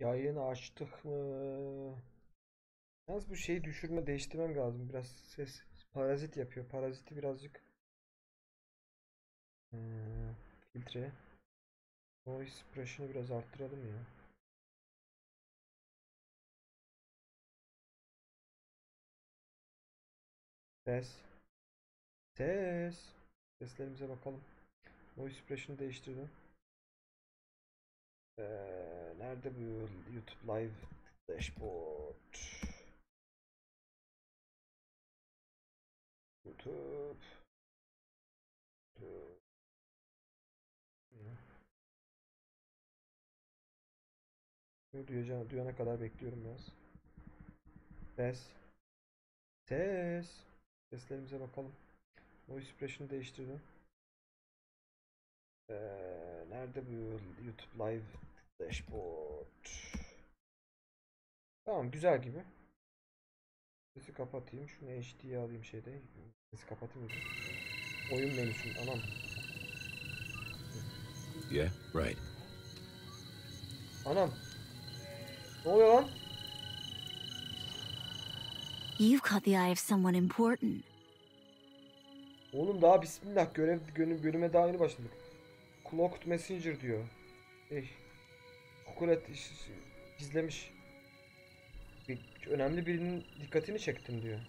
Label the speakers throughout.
Speaker 1: Yayını açtık mı? Yalnız bu şeyi düşürme değiştirmem lazım. Biraz ses parazit yapıyor. Paraziti birazcık filtre. Noise suppression'ı biraz arttıralım ya. Ses. Ses. Seslerimize bakalım. Noise suppression'ı değiştirdim. Nerede bu YouTube Live Dashboard? YouTube. Duyana kadar bekliyorum biraz. Ses. Ses. Seslerimize bakalım. Noise suppression'ı değiştirdim. Nerede bu YouTube Live Dashboard? Tamam, güzel gibi. Sesi kapatayım. Şunu HD'ye alayım şeyde. Sesi kapatayım. Oyun menüsü. Anam.
Speaker 2: Yeah, right.
Speaker 1: Anam. Ne oluyor lan?
Speaker 3: You've caught the eye of someone important.
Speaker 1: Oğlum daha bismillah bölüme daha yeni başladık. Cloaked Messenger diyor. Kukulet gizlemiş. Önemli birinin dikkatini çektim diyor.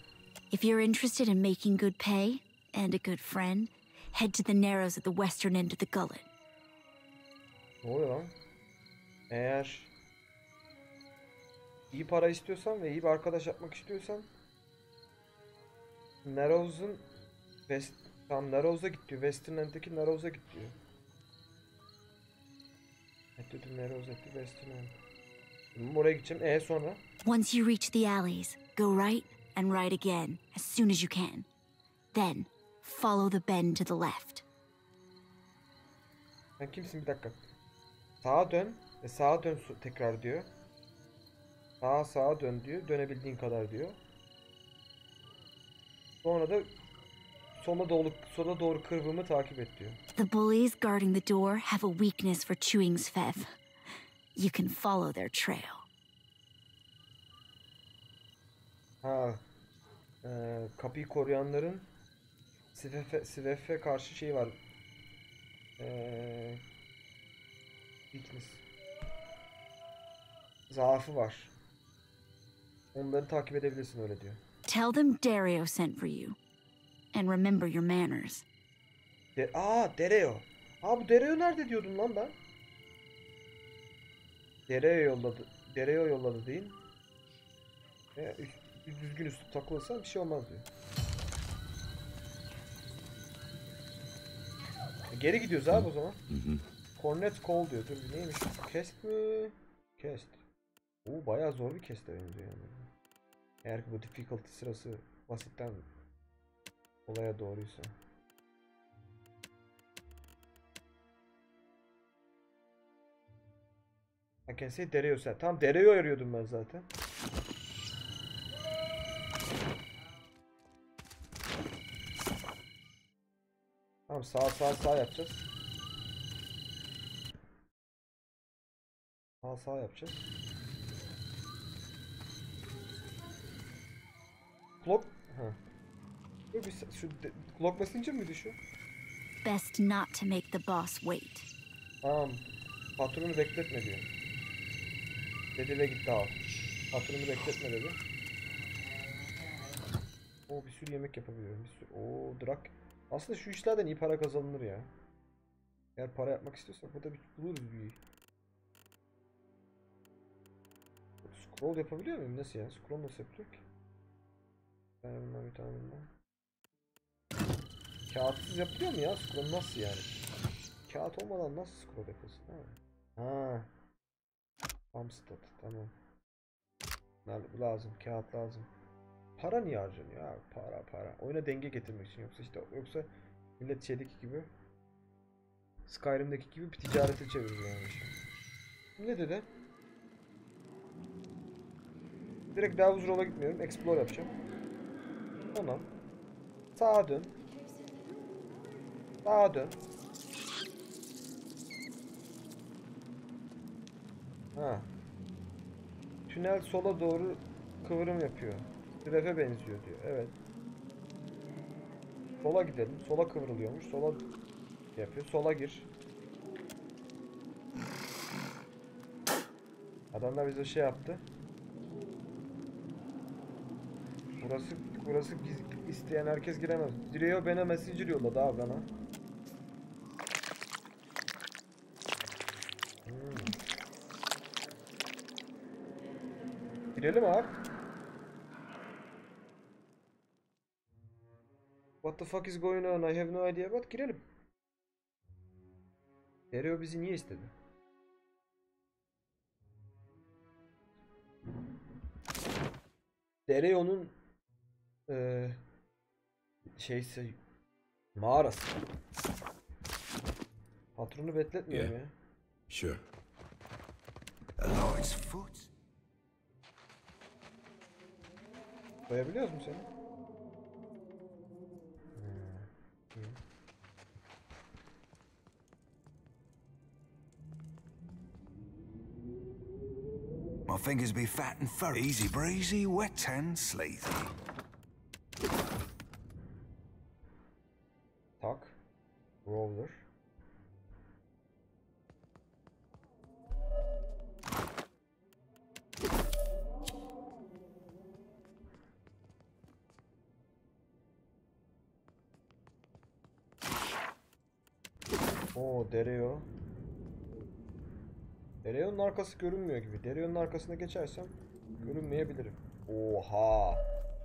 Speaker 3: If you're interested in making good pay and a good friend, head to the Narrows at the western end of the gullet.
Speaker 1: Ne oluyor lan? Eğer iyi para istiyorsan ve iyi bir arkadaş yapmak istiyorsan Narrows'un Narrows'a git diyor. Western End'deki Narrows'a git diyor. Dedim Narrows at the Western End. Oraya gideceğim. Sonra?
Speaker 3: Once you reach the alleys, go right and right again as soon as you can. Then follow the bend to the left.
Speaker 1: Sen kimsin, bir dakika. Sağa dön ve sağa dön tekrar diyor. Sağa dön diyor. Dönebildiğin kadar diyor. Sonra da sola doğru kırvımı takip et diyor.
Speaker 3: The bullies guarding the door have a weakness for chewing sfev. You can follow their trail.
Speaker 1: Kapıyı koruyanların Svef'e karşı şey var. Weakness. Zaafı var. Onları takip edebilirsin, öyle diyor.
Speaker 3: Tell them Dario sent for you. And remember your manners.
Speaker 1: Dereo. Bu Dereo nerede diyordum lan ben? Dereo yolladı değil. Düzgün üslup takılırsan bir şey olmaz diyor. Geri gidiyoruz abi o zaman. Cornet call diyor. Dur, neymiş? Cast mi? Cast. Bayağı zor bir cast'e benziyor yani. Eğer ki bu difficulty sırası basitten olaya doğruysa. I can say Dereo sen. Tam Dereo'yu arıyordum ben zaten. Tamam, sağ yapacağız. Sağ yapacağız. Clock. Clock Messenger mıydı şu?
Speaker 3: Best not to make the boss wait.
Speaker 1: Tamam. Patronu bekletme diyor. Dedi ve gitti abi. Patronu bekletme dedi. Bir sürü yemek yapabiliyorum. Bir sürü. Drak. Aslında şu işlerden iyi para kazanılır ya. Eğer para yapmak istiyorsak burada buluruz bir. Scroll yapabiliyor muyum? Nasıl ya? Scroll nasıl yapılıyor ki? Bir tane bundan. Kağıtsız yapılıyor mu ya? Scroll nasıl yani? Kağıt olmadan nasıl scroll yapıyorsun? Amstad, tamam. Bu lazım. Kağıt lazım. Para niye harcanıyor abi? Para. Oyuna denge getirmek için, yoksa millet şeydeki gibi, Skyrim'deki gibi bir ticarete çeviriyor yani şey. Ne dedi? Direkt daha uzun yola gitmiyorum. Explore yapacağım. Tamam. Sağa dön. Sağa dön. Tünel sola doğru kıvrım yapıyor. Trefe benziyor diyor. Evet. Sola gidelim. Sola kıvrılıyormuş. Sola yapıyor. Sola gir. Adamlar bize şey yaptı. Burası isteyen herkes giremez. Direo bana messenger yolladı abi bana. Girelim abi. What the fuck is going on? I have no idea. But girelim. Dereo bizi niye istedi? Dereo'nun şeysi mağarası. Patronu bekletmiyor ya.
Speaker 2: Sure.
Speaker 4: Lord's foot.
Speaker 1: Koyabiliyoruz mu seni?
Speaker 4: My fingers be fat and furry. Easy breezy, wet and sleazy.
Speaker 1: Tak. Roller. Oo, Dereo. Dereo'nun arkası görünmüyor gibi. Dereo'nun arkasına geçersem görünmeyebilirim. Oha.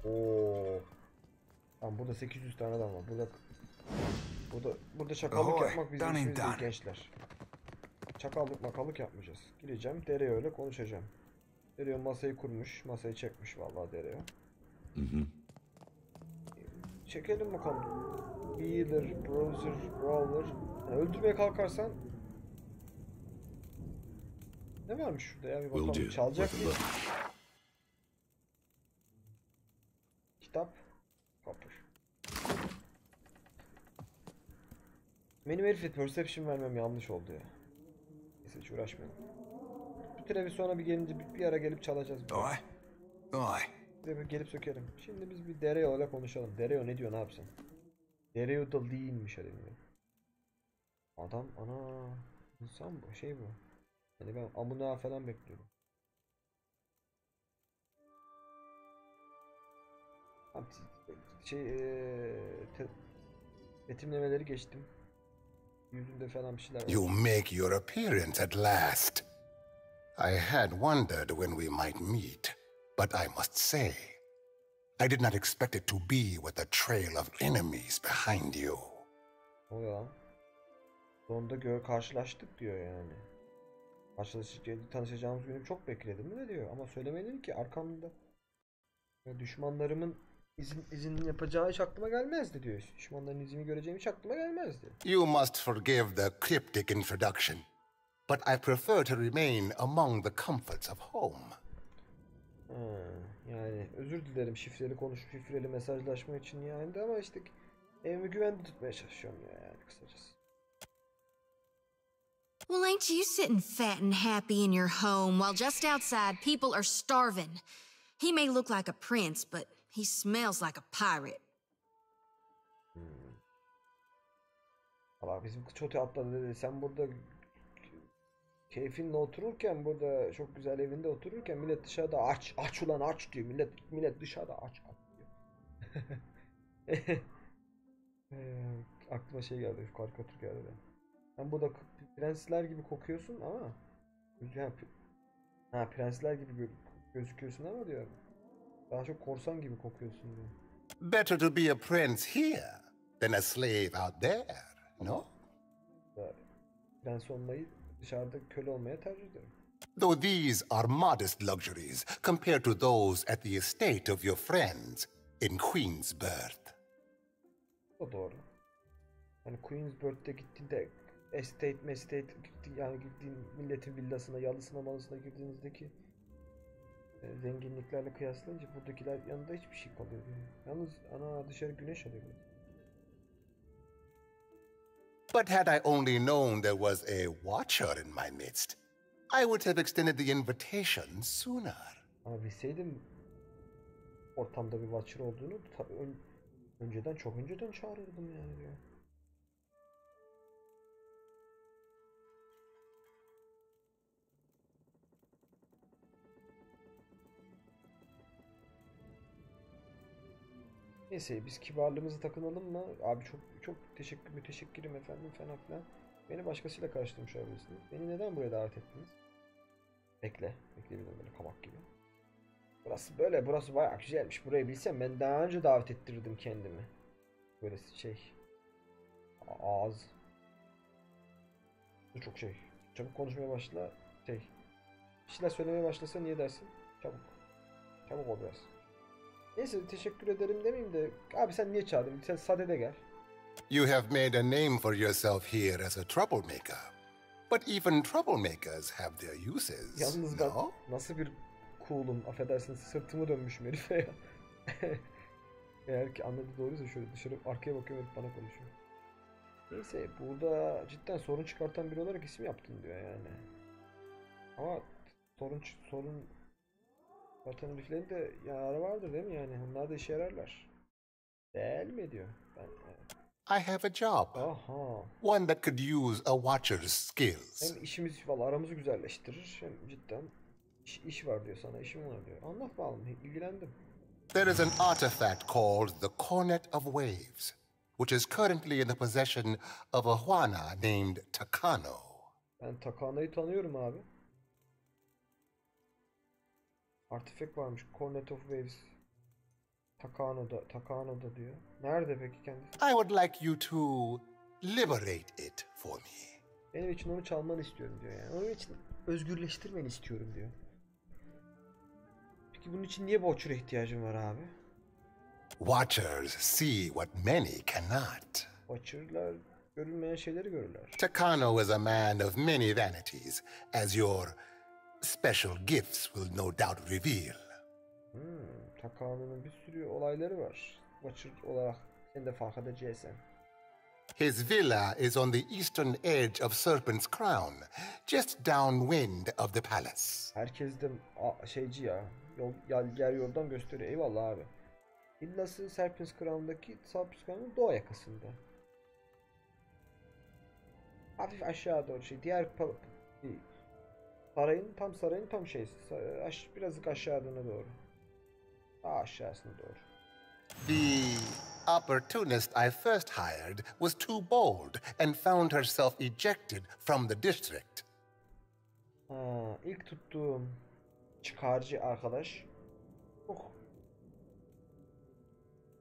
Speaker 1: Oo. Tamam, burada 800 tane adam var. Burada çakallık yapmak bizim işimiz değil gençler. Çakallık makallık yapmayacağız. Gireceğim, Dereo ile konuşacağım. Dereo masayı kurmuş, masayı çekmiş vallahi Dereo. Çekelim bakalım. Healer, browser, brawler. Yani öldürmeye kalkarsan ne varmış şurada ya, bir bakalım. Çalacak mı? Kitap. Kapır. Benim herife perception vermem yanlış oldu ya. Neyse hiç uğraşmayalım. Bu trevi sonra bir gelince bir ara gelip çalacağız.
Speaker 4: Oy. Oy.
Speaker 1: Bir gelip sökelim. Şimdi biz bir Dereo ile konuşalım. Dereo ne diyor, ne yapsın? Dereo da değilmiş herhalde. Adam ana insan bu, şey bu. Yani ben amına falan bekliyorum. Betimlemeleri geçtim. Yüzünde falan bir şeyler var.
Speaker 5: You make your appearance at last. I had wondered when we might meet, but I must say, I did not expect it to be with a trail of enemies behind you.
Speaker 1: O ya. Sonunda karşılaştık diyor yani. Tanışacağımız günü çok bekledim mi ne diyor, ama söylemeliyim ki arkamda düşmanlarımın izin yapacağı hiç aklıma gelmezdi diyor. Düşmanların izini göreceğim hiç aklıma gelmezdi.
Speaker 5: You must forgive the cryptic introduction, but I prefer to remain among the comforts of home.
Speaker 1: Yani özür dilerim şifreli mesajlaşma için yani de, ama işte evimi güvende tutmaya çalışıyorum ya yani kısacası.
Speaker 6: Well, ain't you sitting fat and happy in your home while just outside people are starving? He may look like a prince, but he smells like a pirate.
Speaker 1: Allah bizim çote atladı dedi. Sen burada keyfinle otururken, burada çok güzel evinde otururken millet dışarıda aç ulan aç diyor. Millet dışarıda aç diyor. Aklıma şey geldi, karikatür geldi. Sen burada prensler gibi kokuyorsun ama prensler gibi gözüküyorsun ama diyor. Daha çok korsan gibi kokuyorsun diyor.
Speaker 5: Better to be a prince here than a slave out there, no?
Speaker 1: Prens olmayı dışarıda köle olmaya tercih ederim.
Speaker 5: Though these are modest luxuries compared to those at the estate of your friends in Queensbirth.
Speaker 1: O doğru. Hani Queensbirth'te gittiğinde estate yani gittiğin milletin villasına, yalısına, malısına girdiğinizdeki zenginliklerle kıyaslayınca buradakiler yanında hiçbir şey kalıyor. Yalnız dışarı güneş alıyor.
Speaker 5: But had I only known there was a watcher in my midst, I would have extended the invitation sooner.
Speaker 1: Ama bilseydim ortamda bir Watcher olduğunu tabii önceden çok önceden çağırırdım yani diyor. Neyse biz kibarlığımızı takınalım mı? Abi çok müteşekkirim efendim falan filan. Beni başkasıyla karıştırmış olabilirsiniz. Beni neden buraya davet ettiniz? Bekle bir böyle kabak gibi. Burası bayağı güzelmiş. Burayı bilsem ben daha önce davet ettirirdim kendimi. Böyle ağız. Bu çok şey. Çabuk konuşmaya başla. Bir şeyler söylemeye başlasa niye dersin? Çabuk ol biraz. Neyse teşekkür ederim demeyeyim de abi sen niye çağırdın? Sen sadede gel.
Speaker 5: You have made a name for yourself here as a troublemaker. But even troublemakers have their uses.
Speaker 1: Yalnız bak nasıl bir cool'um. Affedersiniz sırtımı dönmüşüm herife ya. Eğer ki anladı doğruysa şöyle dışarı arkaya bakıyorum bana konuşuyor. Neyse burada cidden sorun çıkartan biri olarak isim yaptın diyor yani. Ama sorun çıkartan heriflerin de yararı vardır değil mi yani? Onlar da işe yararlar. Değil mi diyor.
Speaker 5: I have a job.
Speaker 1: Aha.
Speaker 5: One that could use a watcher's skills.
Speaker 1: Hem işimiz valla aramızı güzelleştirir hem cidden iş var diyor sana işim var diyor. Anlat bakalım ilgilendim.
Speaker 5: There is an artifact called the Cornet of Waves, which is currently in the possession of a Juana named Takano.
Speaker 1: Ben Takano'yu tanıyorum abi. Artifact varmış. Cornet of Waves. Takano'da diyor. Nerede peki kendisi?
Speaker 5: I would like you to liberate it for me.
Speaker 1: Benim için onu çalmanı istiyorum diyor yani. Onun için özgürleştirmeni istiyorum diyor. Peki bunun için niye Watcher'a ihtiyacın var abi?
Speaker 5: Watchers see what many cannot.
Speaker 1: Watcher'lar görülmeyen şeyleri görürler.
Speaker 5: Takano is a man of many vanities, as your special gifts will no doubt reveal.
Speaker 1: Takano'nun bir sürü olayları var. Watcher olarak sen de fark edeceksin.
Speaker 5: His villa is on the eastern edge of Serpent's Crown, just downwind of the palace.
Speaker 1: Herkes de şeyci ya. Yer yoldan gösteriyor. Eyvallah abi. Villası Serpent's Crown'daki doğu yakasında. Hafif aşağı doğru diğer sarayın tam birazcık aşağıdana doğru. Daha aşağısına doğru.
Speaker 5: The opportunist I first hired was too bold and found herself ejected from the district.
Speaker 1: İlk tuttuğum çıkarcı arkadaş çok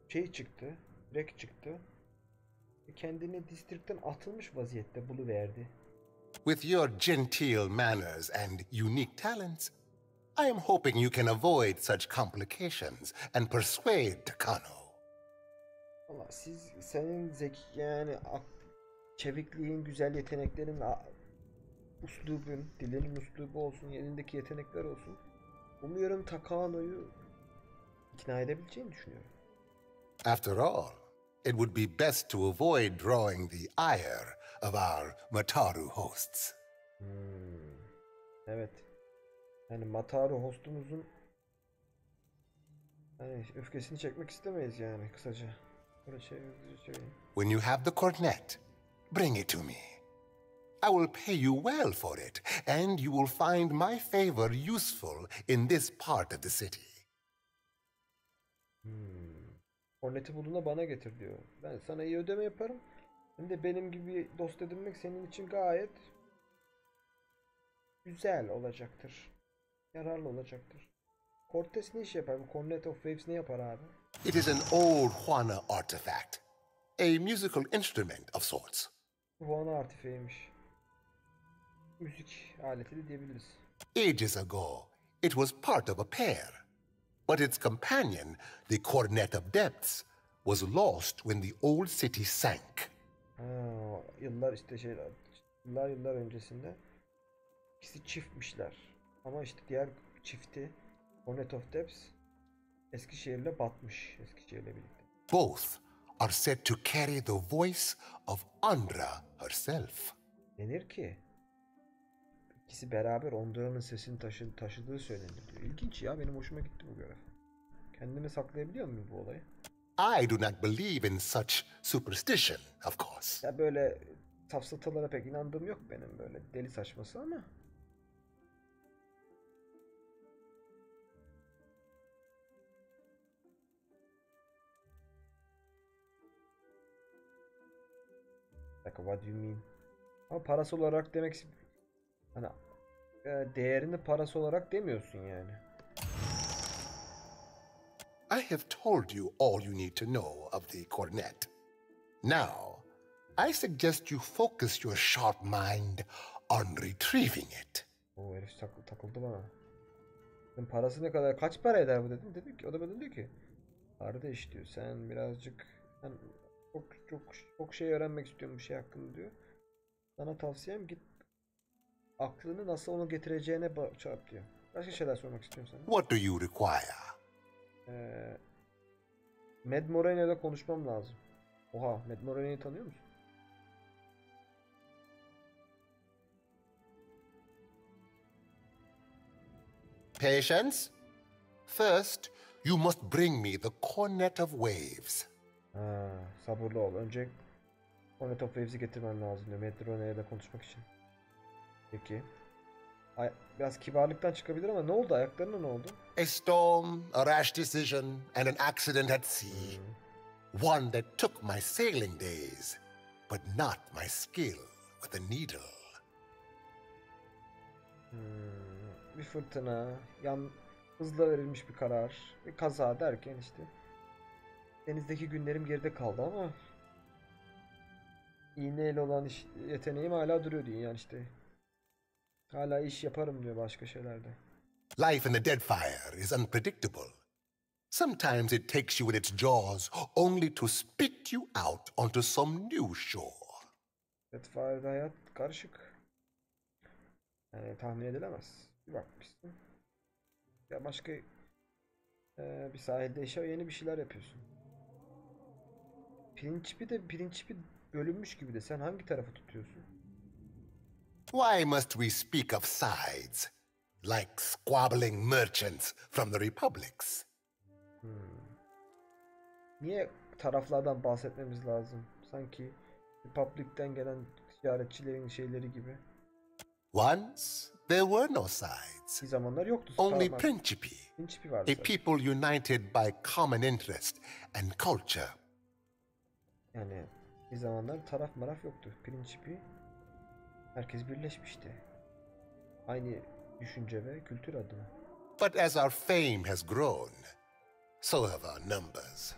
Speaker 1: direkt çıktı. Kendini distrikten atılmış vaziyette buluverdi.
Speaker 5: With your genteel manners and unique talents, I am hoping you can avoid such complications and persuade Takano.
Speaker 1: Ama senin çevikliğin, güzel yeteneklerin, dilinin üslubu olsun, elindeki yetenekler olsun. Umuyorum Takano'yu ikna edebileceğini düşünüyorum.
Speaker 5: After all, it would be best to avoid drawing the ire of our Mataru hosts.
Speaker 1: Evet. Yani Mataru hostumuzun öfkesini çekmek istemeyiz yani kısaca. Böyle söyleyeyim.
Speaker 5: When you have the cornet, bring it to me. I will pay you well for it, and you will find my favor useful in this part of the city.
Speaker 1: Korneti bulduğunda bana getir diyor. Ben sana iyi ödeme yaparım. Hem de benim gibi dost edinmek senin için gayet güzel olacaktır. Yararlı olacaktır. Cortes ne iş yapar? Bu Cornet of Waves ne yapar abi?
Speaker 5: It is an old Juana artifact, a musical instrument of sorts.
Speaker 1: Juana artifeymiş. Müzik aleti de diyebiliriz.
Speaker 5: Ages ago, it was part of a pair, but its companion, the Cornet of Depths, was lost when the old city sank.
Speaker 1: Yıllar öncesinde ikisi çiftmişler. Ama işte diğer çifti Cornet of Depths Eskişehir'le batmış. Eskişehir'le birlikte.
Speaker 5: Both are said to carry the voice of Andra herself.
Speaker 1: Denir ki İkisi beraber Ondora'nın sesini taşıdığı söylenir diyor. İlginç ya, benim hoşuma gitti bu görev. Kendimi saklayabiliyor muyum bu olayı?
Speaker 5: I do not believe in such superstition, of course.
Speaker 1: Ya böyle safsatalara pek inandığım yok benim, böyle deli saçması ama. What do you mean? Ama parası olarak demek, hani değerini parası olarak demiyorsun yani.
Speaker 5: I have told you all you need to know of the cornet. Now, I suggest you focus your sharp mind on retrieving it.
Speaker 1: O herif takıldı bana. Parası ne kadar, kaç para eder bu dedim. Dedi ki, o da bana diyor ki, kardeş diyor, sen birazcık çok şey öğrenmek istiyorum bu şey hakkında diyor. Sana tavsiyem git aklını nasıl onu getireceğine çarp diyor. Başka şeyler sormak istiyorum sana.
Speaker 5: What do you require?
Speaker 1: Mad Moreno ile konuşmam lazım. Oha, Mad Moreno'yu tanıyor musun?
Speaker 5: Patience. First, you must bring me the cornet of waves.
Speaker 1: Sabırlı ol. Önce Cornet of Waves'i getirmen lazım diyor Mad Moreno ile konuşmak için. Peki. Biraz kibarlıktan çıkabilir ama ne oldu? Ayaklarına ne oldu?
Speaker 5: A storm, a rash decision, and an accident at sea. One that took my sailing days, but not my skill with a needle.
Speaker 1: Bir fırtına, hızla verilmiş bir karar, bir kaza derken işte denizdeki günlerim geride kaldı ama iğneyle olan yeteneğim hala duruyor diyor yani işte. Hala iş yaparım diyor başka şeylerde.
Speaker 5: Life in the Deadfire is unpredictable. Sometimes it takes you in its jaws only to spit you out onto some new shore.
Speaker 1: Deadfire'da hayat karışık. Yani tahmin edilemez. Bir bakmışsın. Ya başka bir sahilde yeni bir şeyler yapıyorsun. Pirinçpi bölünmüş gibi de, sen hangi tarafı tutuyorsun?
Speaker 5: Why must we speak of sides, like squabbling merchants from the republics?
Speaker 1: Niye taraflardan bahsetmemiz lazım? Sanki Republic'ten gelen ticaretçilerin şeyleri gibi.
Speaker 5: Once there were no sides.
Speaker 1: Bir zamanlar yoktu.
Speaker 5: Only principi.
Speaker 1: Principi vardı.
Speaker 5: A people united by common interest and culture.
Speaker 1: Yani bir zamanlar taraf yoktu. Principi, herkes birleşmişti. Aynı düşünce ve kültür adına.
Speaker 5: But as our fame has grown, so have our numbers.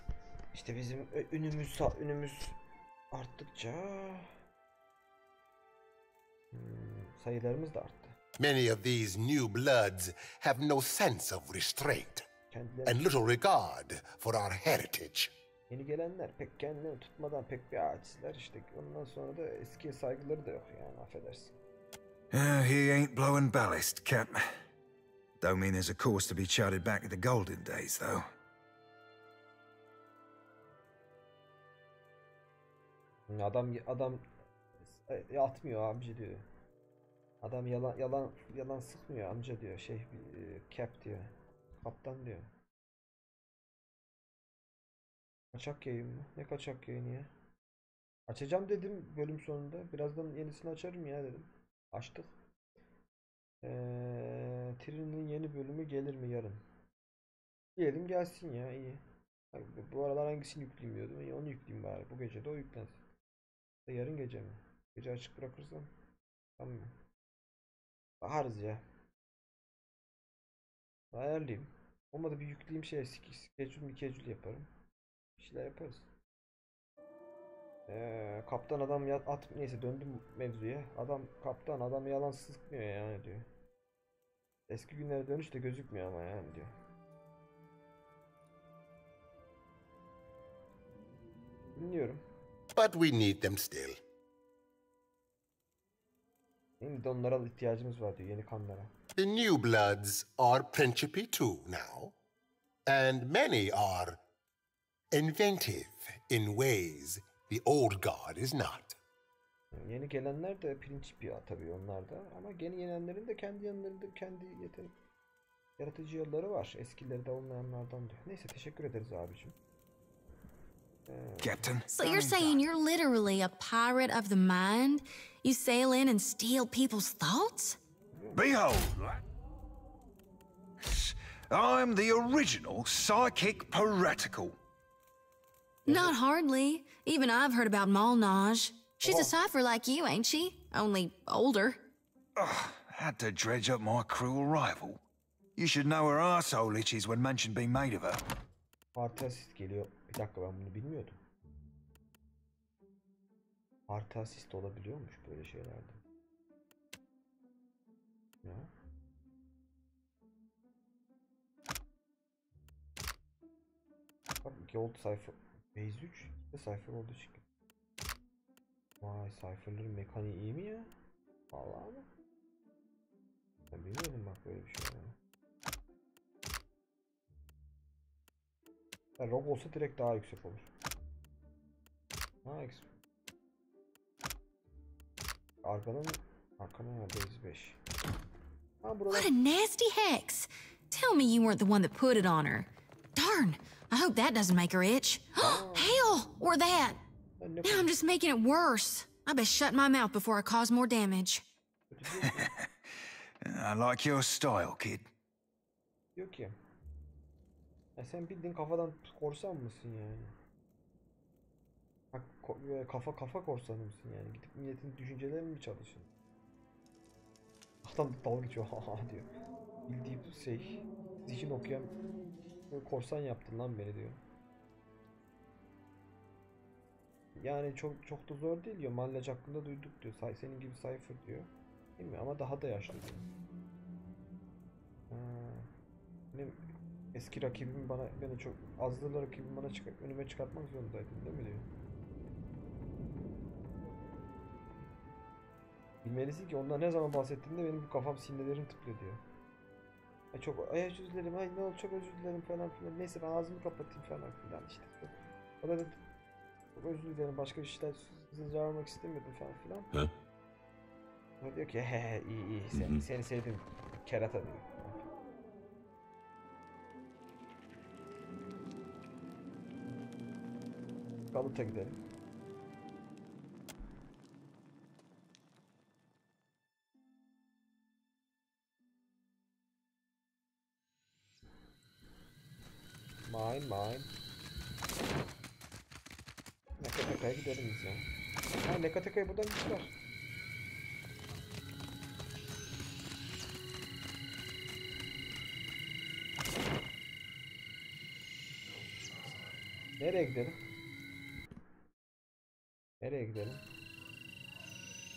Speaker 1: İşte bizim ünümüz arttıkça sayılarımız da arttı.
Speaker 5: Many of these new bloods have no sense of restraint and little regard for our heritage.
Speaker 1: Yeni gelenler pek kendilerini tutmadan pek bir ağaçlar işte, ondan sonra da eskiye saygıları da yok yani, affedersin.
Speaker 4: He ain't blowing ballast, Cap. Don't mean there's a course to be charted back to the golden days, though.
Speaker 1: Adam atmıyor amca diyor. Adam yalan sıkmıyor amca diyor. Cap diyor. Kaptan diyor. Kaçak yayın mı? Ne kaçak yayını ya? Açacağım dedim bölüm sonunda. Birazdan yenisini açarım ya dedim. Açtık. Trinity'nin yeni bölümü gelir mi yarın? Diyelim gelsin ya, iyi. Bu aralar hangisini yükleyeyim diyordum. İyi, onu yükleyeyim bari. Bu gece de o yüklensin. Yarın gece mi? Gece açık bırakırsam. Tamam mı? Bakarız ya. Ayarlayayım. Olmadı bir yükleyeyim schedule yaparım. Bir şeyler yaparız. Kaptan adam neyse, döndüm mevzuya. Kaptan adam yalan sıkmıyor yani diyor. Eski günlere dönüş de gözükmüyor ama yani diyor. Dinliyorum.
Speaker 5: But we need them still.
Speaker 1: Şimdi de onlara ihtiyacımız var diyor, yeni kanlara.
Speaker 5: The new bloods are principi too now, and many are inventive in ways the old guard is not.
Speaker 1: Yani yeni gelenler de pirinç bir tabii onlar da. Ama yeni gelenlerin de kendi yanlarında kendi yaratıcı yolları var. Eskileri de olmayanlardan diyor. Neyse teşekkür ederiz abicim.
Speaker 4: Captain.
Speaker 6: So you're saying you're literally a pirate of the mind? You sail in and steal people's thoughts?
Speaker 4: Behold, I'm the original psychic piratical.
Speaker 6: Not hardly. Even I've heard about Malnage. She's a cipher like you, ain't she? Only older.
Speaker 4: Had to dredge up my cruel rival. You should know her arsehole itches when mention being made of her.
Speaker 1: Artı asist geliyor. Bir dakika ben bunu bilmiyordum. Artı asist olabiliyormuş böyle şeylerde. Ya. Bak Gold Cypher. Base 3 ve Cypher oldu çıktı. Vay Cypher'ların mekaniği iyi mi ya? Vallahi mi? Ben bilmiyordum bak böyle bir şey yani. Rogue olsa direkt daha yüksek olur. Nice. Arkana ya base 5. Ha burada.
Speaker 6: What a nasty hex. Tell me you weren't the one that put it on her. Darn, I hope that doesn't make her itch. Hell, or that. Now I'm just making it worse. I best shut my mouth before I cause more damage.
Speaker 4: I like your style, kid.
Speaker 1: Diyor ki. Ya sen bildiğin kafadan korsan mısın yani? Kafa korsanı mısın yani? Gidip milletin düşüncelerini mi çalışın? Adam dalga geçiyor ha diyor. Bildiği zihin okuyan korsan yaptın lan beni diyor. Yani çok da zor değil diyor. Mallage hakkında duyduk diyor. Senin gibi Cypher diyor. Değil mi? Ama daha da yaşlı diyor. Benim eski rakibim beni çok azlılı rakibim bana önüme çıkartmak zorundaydın değil mi diyor. Bilmelisin ki ondan ne zaman bahsettiğinde benim bu kafam sinirlerim tıklıyor diyor. Ay özür dilerim, ay ne oldu çok özür dilerim falan filan. Neyse ben ağzımı kapatayım falan filan işte. O da çok özür dilerim başka bir şeyler size vermek istemiyordum falan filan. O diyor ki iyi seni sevdim kerata diyor. Galata gidelim. Mine. Nekateka'ya gidelim biz ya. Ha Nekateka'yı buradan gittiler. Nereye gidelim?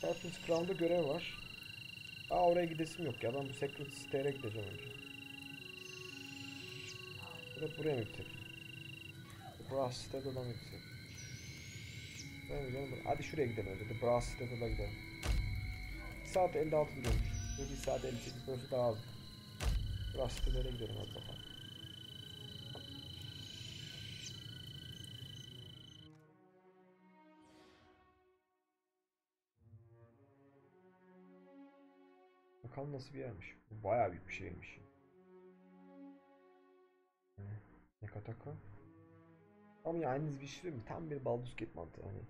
Speaker 1: Serpent's Crown'da görev var. Oraya gidesim yok ya. Ben bu Secret Stair'e gideceğim önce. Buraya mı gidecek? Brass Citadel'a mı gidecek? Hadi şuraya gidelim önce. The Brass Citadel'a gidelim. 1 saat 56 gidiyormuş. 1 saat 58 burası daha az. Brass Citadel'a gidelim hadi bakalım. Bakalım nasıl bir yermiş. Bu bayağı büyük bir şeymiş. Nekataka. Ama yani bir şey mi? Tam bir Baldur's Gate mantığı hani.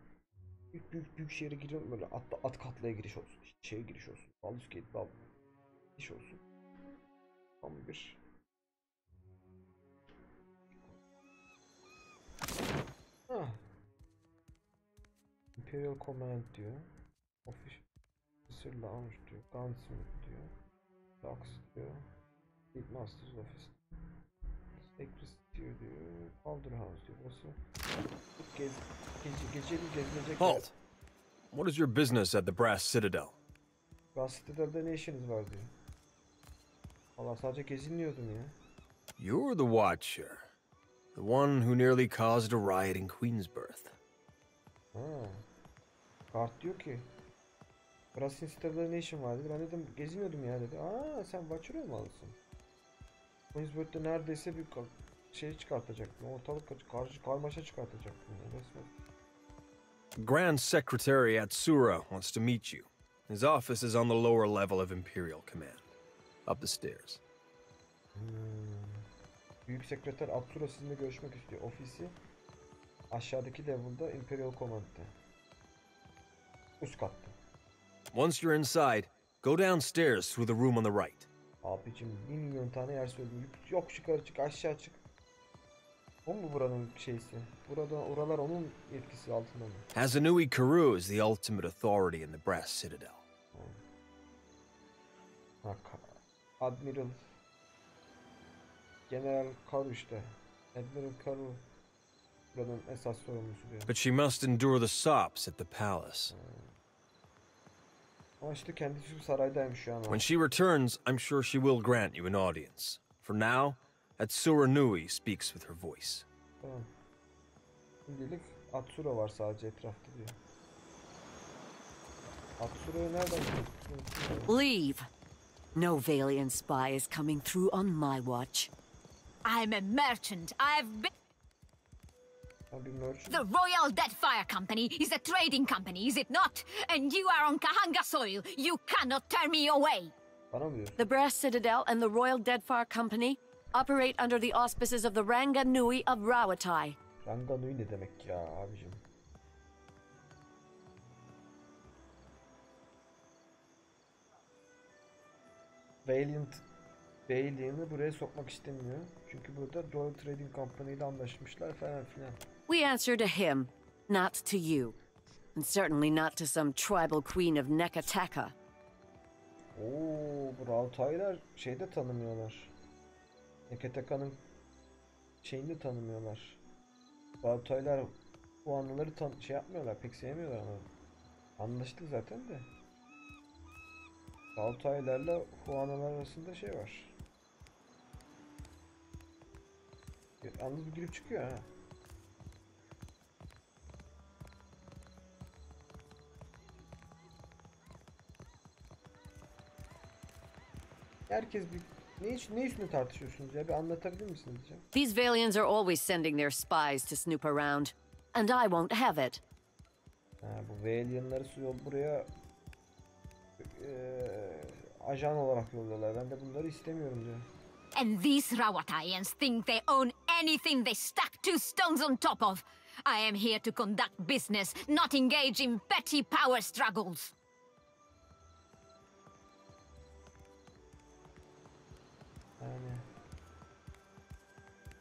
Speaker 1: Büyük şehre giriyorum böyle at katlaya giriş olsun. Şeye giriş olsun. Baldur's Gate giriş olsun. Tam bir. Imperial Command diyor. Officer Lounge diyor. Gunsmith diyor. Docks diyor. Big Master's Office. Sacred diyor. Powder House diyor. Burası geceli gezilecek.
Speaker 2: Halt! What is your business at the Brass Citadel?
Speaker 1: Brass Citadel'de ne işiniz var diyor. Valla sadece geziniyordum ya.
Speaker 2: You're the Watcher. The one who nearly caused a riot in Queensbirth.
Speaker 1: Kart diyor ki Brass Citadel'de ne işin var dedi. Ben dedim geziniyordum ya dedi. Sen Watcher olmalısın. Queensbirth'te neredeyse bir şey çıkartacaktım. Ortalık karmaşa çıkartacaktım. Resmen.
Speaker 2: Grand Secretary Atsura wants to meet you. His office is on the lower level of Imperial Command. Up the stairs.
Speaker 1: Büyük Sekreter Atsura sizinle görüşmek istiyor. Ofisi aşağıdaki level'da Imperial Command'da. Üst katta.
Speaker 2: Once you're inside, go downstairs through the room on the right.
Speaker 1: Abicim 1 milyon tane yer söyledim. Yok yukarı çık, aşağı çık. O mu buranın şeysi? Oralar onun yetkisi altında mı?
Speaker 2: Hazanui Karu is the ultimate authority in the Brass Citadel.
Speaker 1: Admiral General Karu işte. Admiral Karu buranın esas sorumlusu diyor.
Speaker 2: But she must endure the sops at the palace.
Speaker 1: Ama işte kendisi saraydaymış şu an.
Speaker 2: When she returns, I'm sure she will grant you an audience. For now, Atsura Nui speaks with her voice.
Speaker 1: Tamam. Şimdilik Atsura var sadece etrafta diyor. Atsura'ya nereden gidiyor?
Speaker 7: Leave. No Valiant spy is coming through on my watch.
Speaker 3: I'm a merchant. I've been.
Speaker 1: The
Speaker 3: Royal Deadfire Company is a trading company, is it not? And you are on Kahanga soil. You cannot turn me away.
Speaker 7: The Brass Citadel and the Royal Deadfire Company operate under the auspices of the Ranga Nui of Rawatai.
Speaker 1: Ranga Nui ne demek ya abicim? Valiant'ı buraya sokmak istemiyor. Çünkü burada Royal Trading Company ile anlaşmışlar falan filan.
Speaker 7: We answer to him, not to you. And certainly not to some tribal queen of Nekataka.
Speaker 1: Oo, bu Rautaylar şeyde tanımıyorlar. Nekataka'nın şeyini tanımıyorlar. Rautaylar bu anıları şey yapmıyorlar, pek sevmiyorlar ama. Anlaştık zaten de. Rautaylarla Huanalar arasında şey var. Yalnız bir girip çıkıyor ha. Herkes bir ne üstüne tartışıyorsunuz ya? Bir anlatabilir misiniz diyeceğim.
Speaker 7: These Valians are always sending their spies to snoop around, and I won't have it.
Speaker 1: Ha, bu Valian'ları buraya ajan olarak yolluyorlar. Ben de bunları istemiyorum diyor.
Speaker 3: And these Rawatayans think they own anything they stack 2 stones on top of. I am here to conduct business, not engage in petty power struggles.
Speaker 1: Yani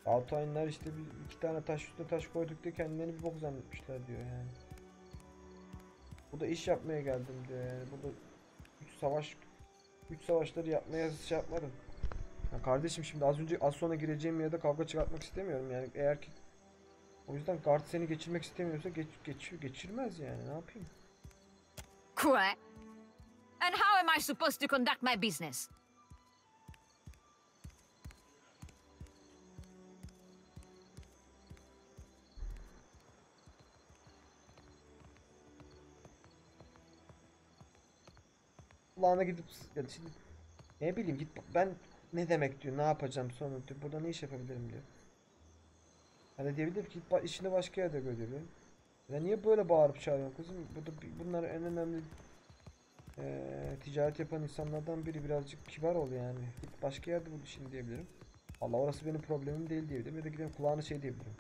Speaker 1: Altayınlar işte 2 tane taş üstüne taş koyduk diye kendilerini bir bok zannetmişler diyor yani. Bu da iş yapmaya geldim diyor yani. Burada 3 savaşları yapmaya şey yapmadım. Ya kardeşim şimdi az sonra gireceğim yerde kavga çıkartmak istemiyorum yani eğer ki o yüzden guard seni geçirmek istemiyorsa geçirmez yani ne yapayım?
Speaker 3: Correct. And how am I supposed to conduct my business?
Speaker 1: Kulağına gidip ya şimdi ne bileyim git ben ne demek diyor ne yapacağım sonra diyor burada ne iş yapabilirim diyor. Hani diyebilir ki git işini başka yerde gör diyor. Ya niye böyle bağırıp çağırıyorsun kızım? Burada bunlar en önemli ticaret yapan insanlardan biri birazcık kibar ol yani. Git başka yerde bul işini diyebilirim. Allah orası benim problemim değil diyebilirim ya da gidip kulağına şey diyebilirim.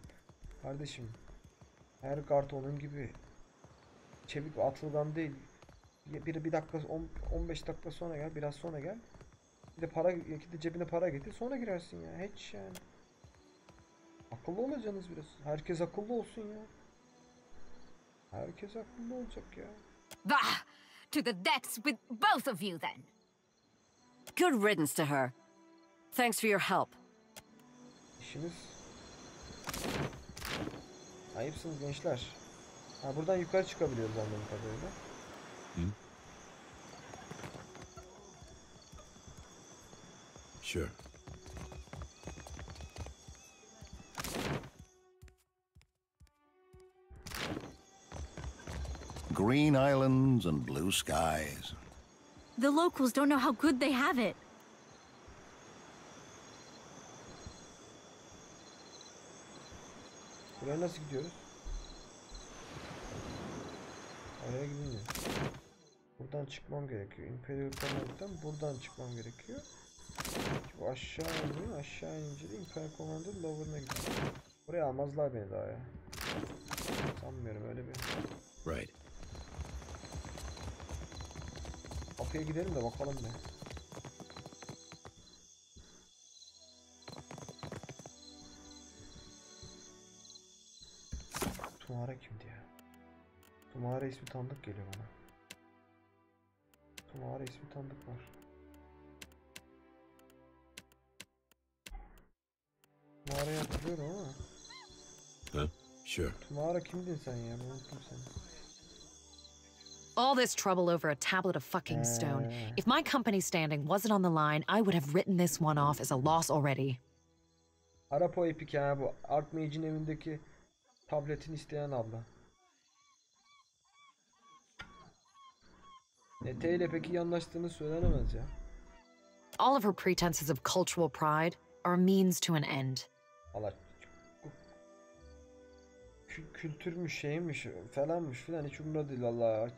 Speaker 1: Kardeşim her guard onun gibi çevik ve atılgan değil. Bir dakika 15 dakika sonra gel biraz sonra gel. Bir de cebine para getir sonra girersin ya hiç yani. Akıllı olacaksınız biraz. Herkes akıllı olsun ya. Herkes akıllı olacak ya.
Speaker 3: Bah! To the depths with both of you then.
Speaker 7: Good riddance to her. Thanks for your help.
Speaker 1: İşiniz ayıpsınız gençler. Ha buradan yukarı çıkabiliyoruz anladığım kadarıyla.
Speaker 5: Sure.
Speaker 8: Green islands and blue skies.
Speaker 3: The locals don't know how good they have it.
Speaker 1: Buraya nasıl gidiyoruz? Oraya gidince. Buradan çıkmam gerekiyor. Imperial Command'dan buradan çıkmam gerekiyor. Bu aşağı iniyor. Aşağı inince de Imperial Command'ın lower'ına gidiyor. Buraya almazlar beni daha ya. Sanmıyorum öyle bir.
Speaker 2: Right.
Speaker 1: Kapıya gidelim de bakalım ne. Tumara kimdi ya? Tumara ismi tanıdık geliyor bana. Tumara ismi tanıdık var. Tumara'yı hatırlıyorum ama.
Speaker 2: Huh? Sure.
Speaker 1: Tumara kimdin sen ya? Ben unuttum seni.
Speaker 9: All this trouble over a tablet of fucking stone. If my company's standing wasn't on the line, I would have written this one off as a loss already.
Speaker 1: Arapo epik ya bu. Archmage'in evindeki tabletin isteyen abla. Ete ile peki yanlaştığını söylenemez ya.
Speaker 9: All of her pretenses of cultural pride are a means to an end.
Speaker 1: Allah kültürmüş şeymiş falanmış filan hiç umurumda değil Allah.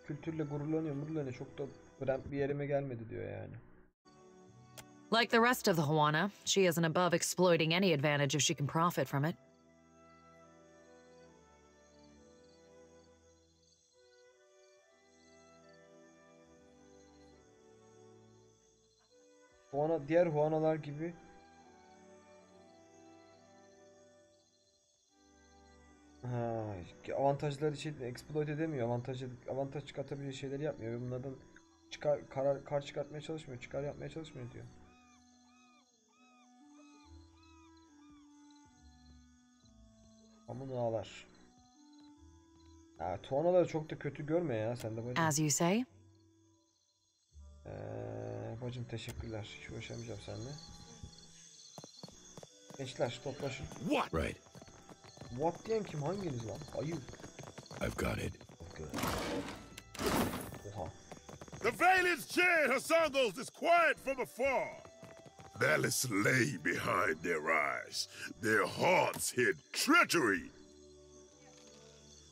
Speaker 1: Kültürle gururlanıyor çok da bir yerime gelmedi diyor yani.
Speaker 9: Like the rest of the Huana, she isn't above exploiting any advantage if she can profit from it.
Speaker 1: Diğer Huanalar gibi avantajları için exploit edemiyor. Avantaj çıkartabilecek şeyleri yapmıyor. Ve bunlardan kar çıkartmaya çalışmıyor. Çıkar yapmaya çalışmıyor diyor. Amunalar. Tuanaları çok da kötü görme ya sen de bacım.
Speaker 9: As you say.
Speaker 1: Bacım teşekkürler. Hiç uğraşamayacağım seninle. Gençler toplaşın.
Speaker 2: What? Right.
Speaker 1: What diyen kim? Hanginiz lan? Ayı.
Speaker 2: I've got it.
Speaker 1: Oha.
Speaker 10: The Valence Chain Hasangos is quiet from afar. Malice lay behind their eyes. Their hearts hid treachery.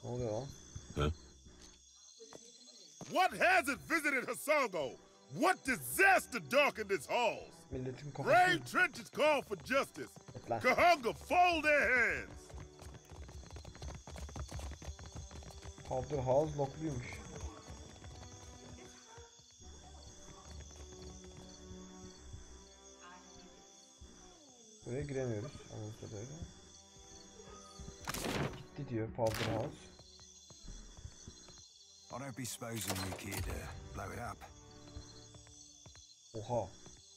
Speaker 1: Ne oluyor lan?
Speaker 2: Huh?
Speaker 10: What hazard visited Hasango? What disaster darkened its halls?
Speaker 1: Milletin
Speaker 10: Brave
Speaker 1: kafası.
Speaker 10: trenches call for justice.
Speaker 1: Lan.
Speaker 10: Kahunga fold their hands.
Speaker 1: Powder House lokluymuş. Buraya giremiyoruz. Anladığım kadarıyla. Gitti diyor Powder House.
Speaker 4: I don't be supposing we could blow it up.
Speaker 1: Oha.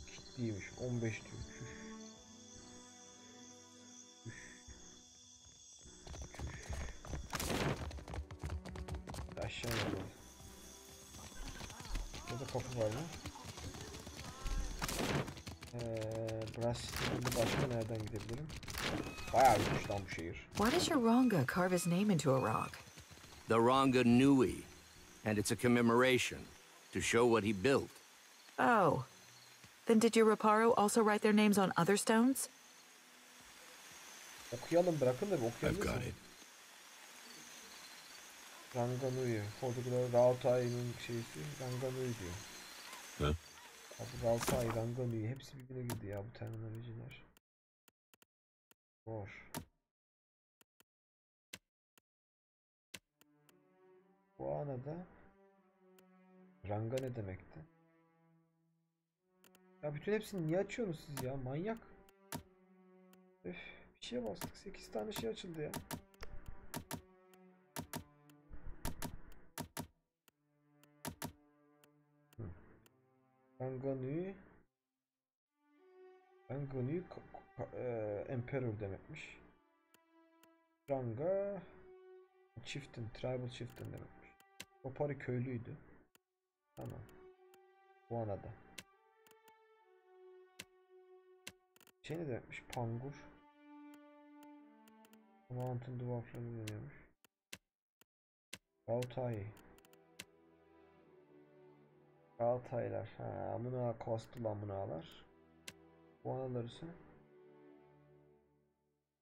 Speaker 1: Gittiymiş. 15 diyor. Çüş. Çüş. Çüş. Aşağı iniyor. Burada kapı var mı? Brass sisteminde başka nereden gidebilirim? Bayağı büyümüş lan bu şehir.
Speaker 11: Why does your Ronga carve his name into a rock?
Speaker 12: The Ranga Nui, and it's a commemoration to show what he built.
Speaker 11: Oh. Then did your Reparo also write their names on other stones?
Speaker 1: Okuyalım bırakın da bir
Speaker 2: I've
Speaker 1: okuyalım.
Speaker 2: got it.
Speaker 1: Ranganui. Portugal Rautai'nin şeysi Ranganui diyor.
Speaker 2: Huh?
Speaker 1: Abi Rautai, Ranganui hepsi birbirine girdi ya bu terminolojiler. Zor. Bu anada Ranga ne demekti? Ya bütün hepsini niye açıyorsunuz siz ya? Manyak. Öf, bir şeye bastık. 8 tane şey açıldı ya. Ranganui Emperor demekmiş. Ranga Chieftain, Tribal Chieftain demekmiş. Opari köylüydü. Tamam. Bu anada. Şey ne demekmiş? Pangur. Mountain Dwarf'ları deniyormuş. Rautai. Rautai'ler. Ha, Amuna Kostulu Amunalar. Bu analar ise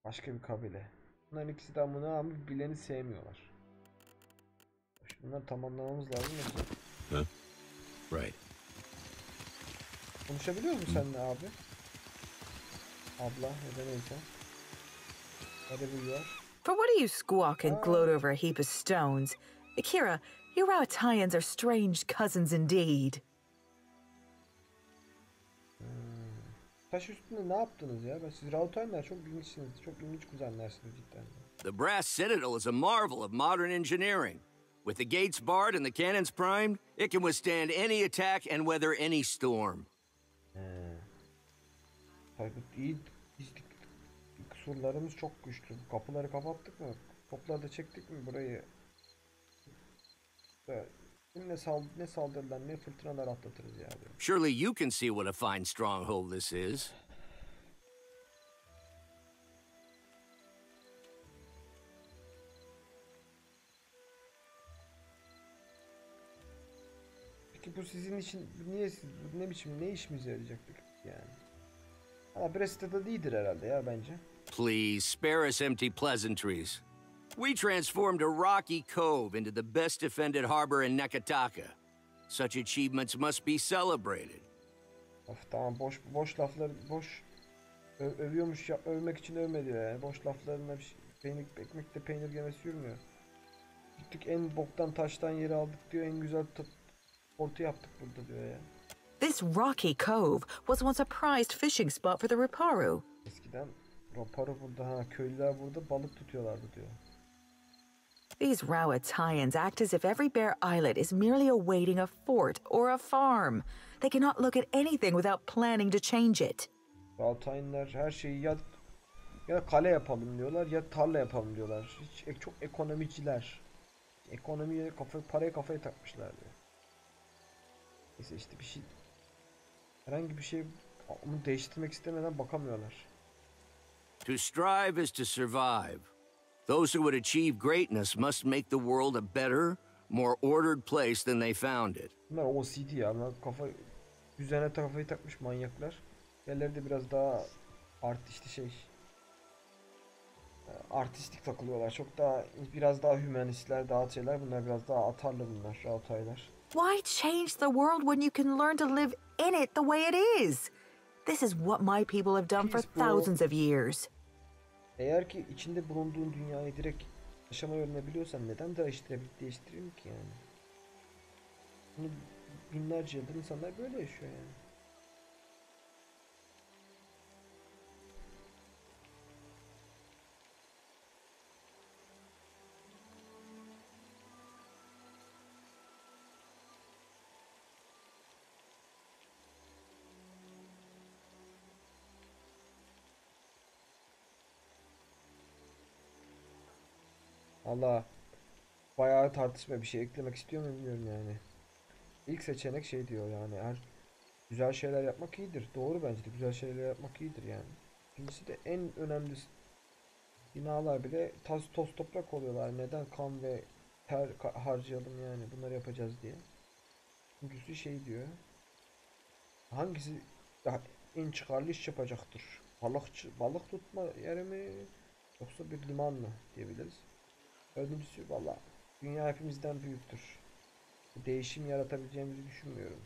Speaker 1: başka bir kabile. Bunların ikisi de Amuna ama birbirlerini sevmiyorlar. Bunları tamamlamamız lazım yoksa.
Speaker 12: Huh? Right.
Speaker 1: Konuşabiliyor musun seninle abi? Abla ya da neyse. Whatever you are.
Speaker 11: For what do you squawk and gloat over a heap of stones? Akira, you Rautayans are strange cousins indeed.
Speaker 1: Taş üstünde ne yaptınız ya? Siz Rautayanlar çok ilginçsiniz. Çok ilginç kuzenlersiniz cidden.
Speaker 12: The brass citadel is a marvel of modern engineering. With the gates barred and the cannons primed, it can withstand any attack and weather any storm.
Speaker 1: Tabii iyi surlarımız çok güçlü. Kapıları kapattık mı? Topları da çektik mi burayı? Ne saldırılar ne fırtınalar atlatırız ya.
Speaker 12: Surely you can see what a fine stronghold this is.
Speaker 1: Peki bu sizin için ne işimize yarayacaktık yani? Ama Brest'te değildir herhalde ya bence.
Speaker 12: Please spare us empty pleasantries. We transformed a rocky cove into the best defended harbor in Nekataka. Such achievements must be celebrated.
Speaker 1: Of tamam boş laflar övüyormuş ya, övmek için övme diyor yani. Boş laflarına bir peynir ekmekte peynir gemesi yürümüyor. Gittik en boktan taştan yeri aldık diyor, en güzel portu yaptık burada diyor ya.
Speaker 11: This rocky cove was once a prized fishing spot for the Riparu.
Speaker 1: Eskiden Riparu burada, köylüler burada balık tutuyorlardı diyor.
Speaker 11: These Rautayans act as if every bare islet is merely awaiting a fort or a farm. They cannot look at anything without planning to change it.
Speaker 1: Rautayanlar her şeyi ya kale yapalım diyorlar ya tarla yapalım diyorlar. Çok ekonomiciler. Ekonomiye paraya kafayı takmışlar diyor. Neyse işte herhangi bir şey onu değiştirmek istemeden bakamıyorlar.
Speaker 12: To strive is to survive. Those who would achieve greatness must make the world a better, more ordered place than they found it.
Speaker 1: Bunlar OCD ya. Bunlar düzene kafayı takmış manyaklar. Yerleri de biraz daha artistik takılıyorlar. Çok daha biraz daha hümanistler, daha şeyler. Bunlar biraz daha atarlı bunlar, Rautaylar.
Speaker 11: Why change the world when you can learn to live in it the way it is? This is what my people have done for thousands of years.
Speaker 1: Eğer ki içinde bulunduğun dünyayı direkt yaşamayı öğrenebiliyorsan neden değiştireyim ki yani? Bunu binlerce yıldır insanlar böyle yaşıyor yani. Allah bayağı tartışma bir şey eklemek istiyor mu bilmiyorum yani. İlk seçenek şey diyor yani güzel şeyler yapmak iyidir. Doğru bence de güzel şeyler yapmak iyidir yani. İkincisi de en önemli binalar bile toz toprak oluyorlar. Neden kan ve ter harcayalım yani bunları yapacağız diye. Üçüncüsü şey diyor. Hangisi daha en çıkarlı iş yapacaktır? Balık tutma yeri mi yoksa bir liman mı diyebiliriz. Dördüncüsü valla dünya hepimizden büyüktür. Değişim yaratabileceğimizi düşünmüyorum.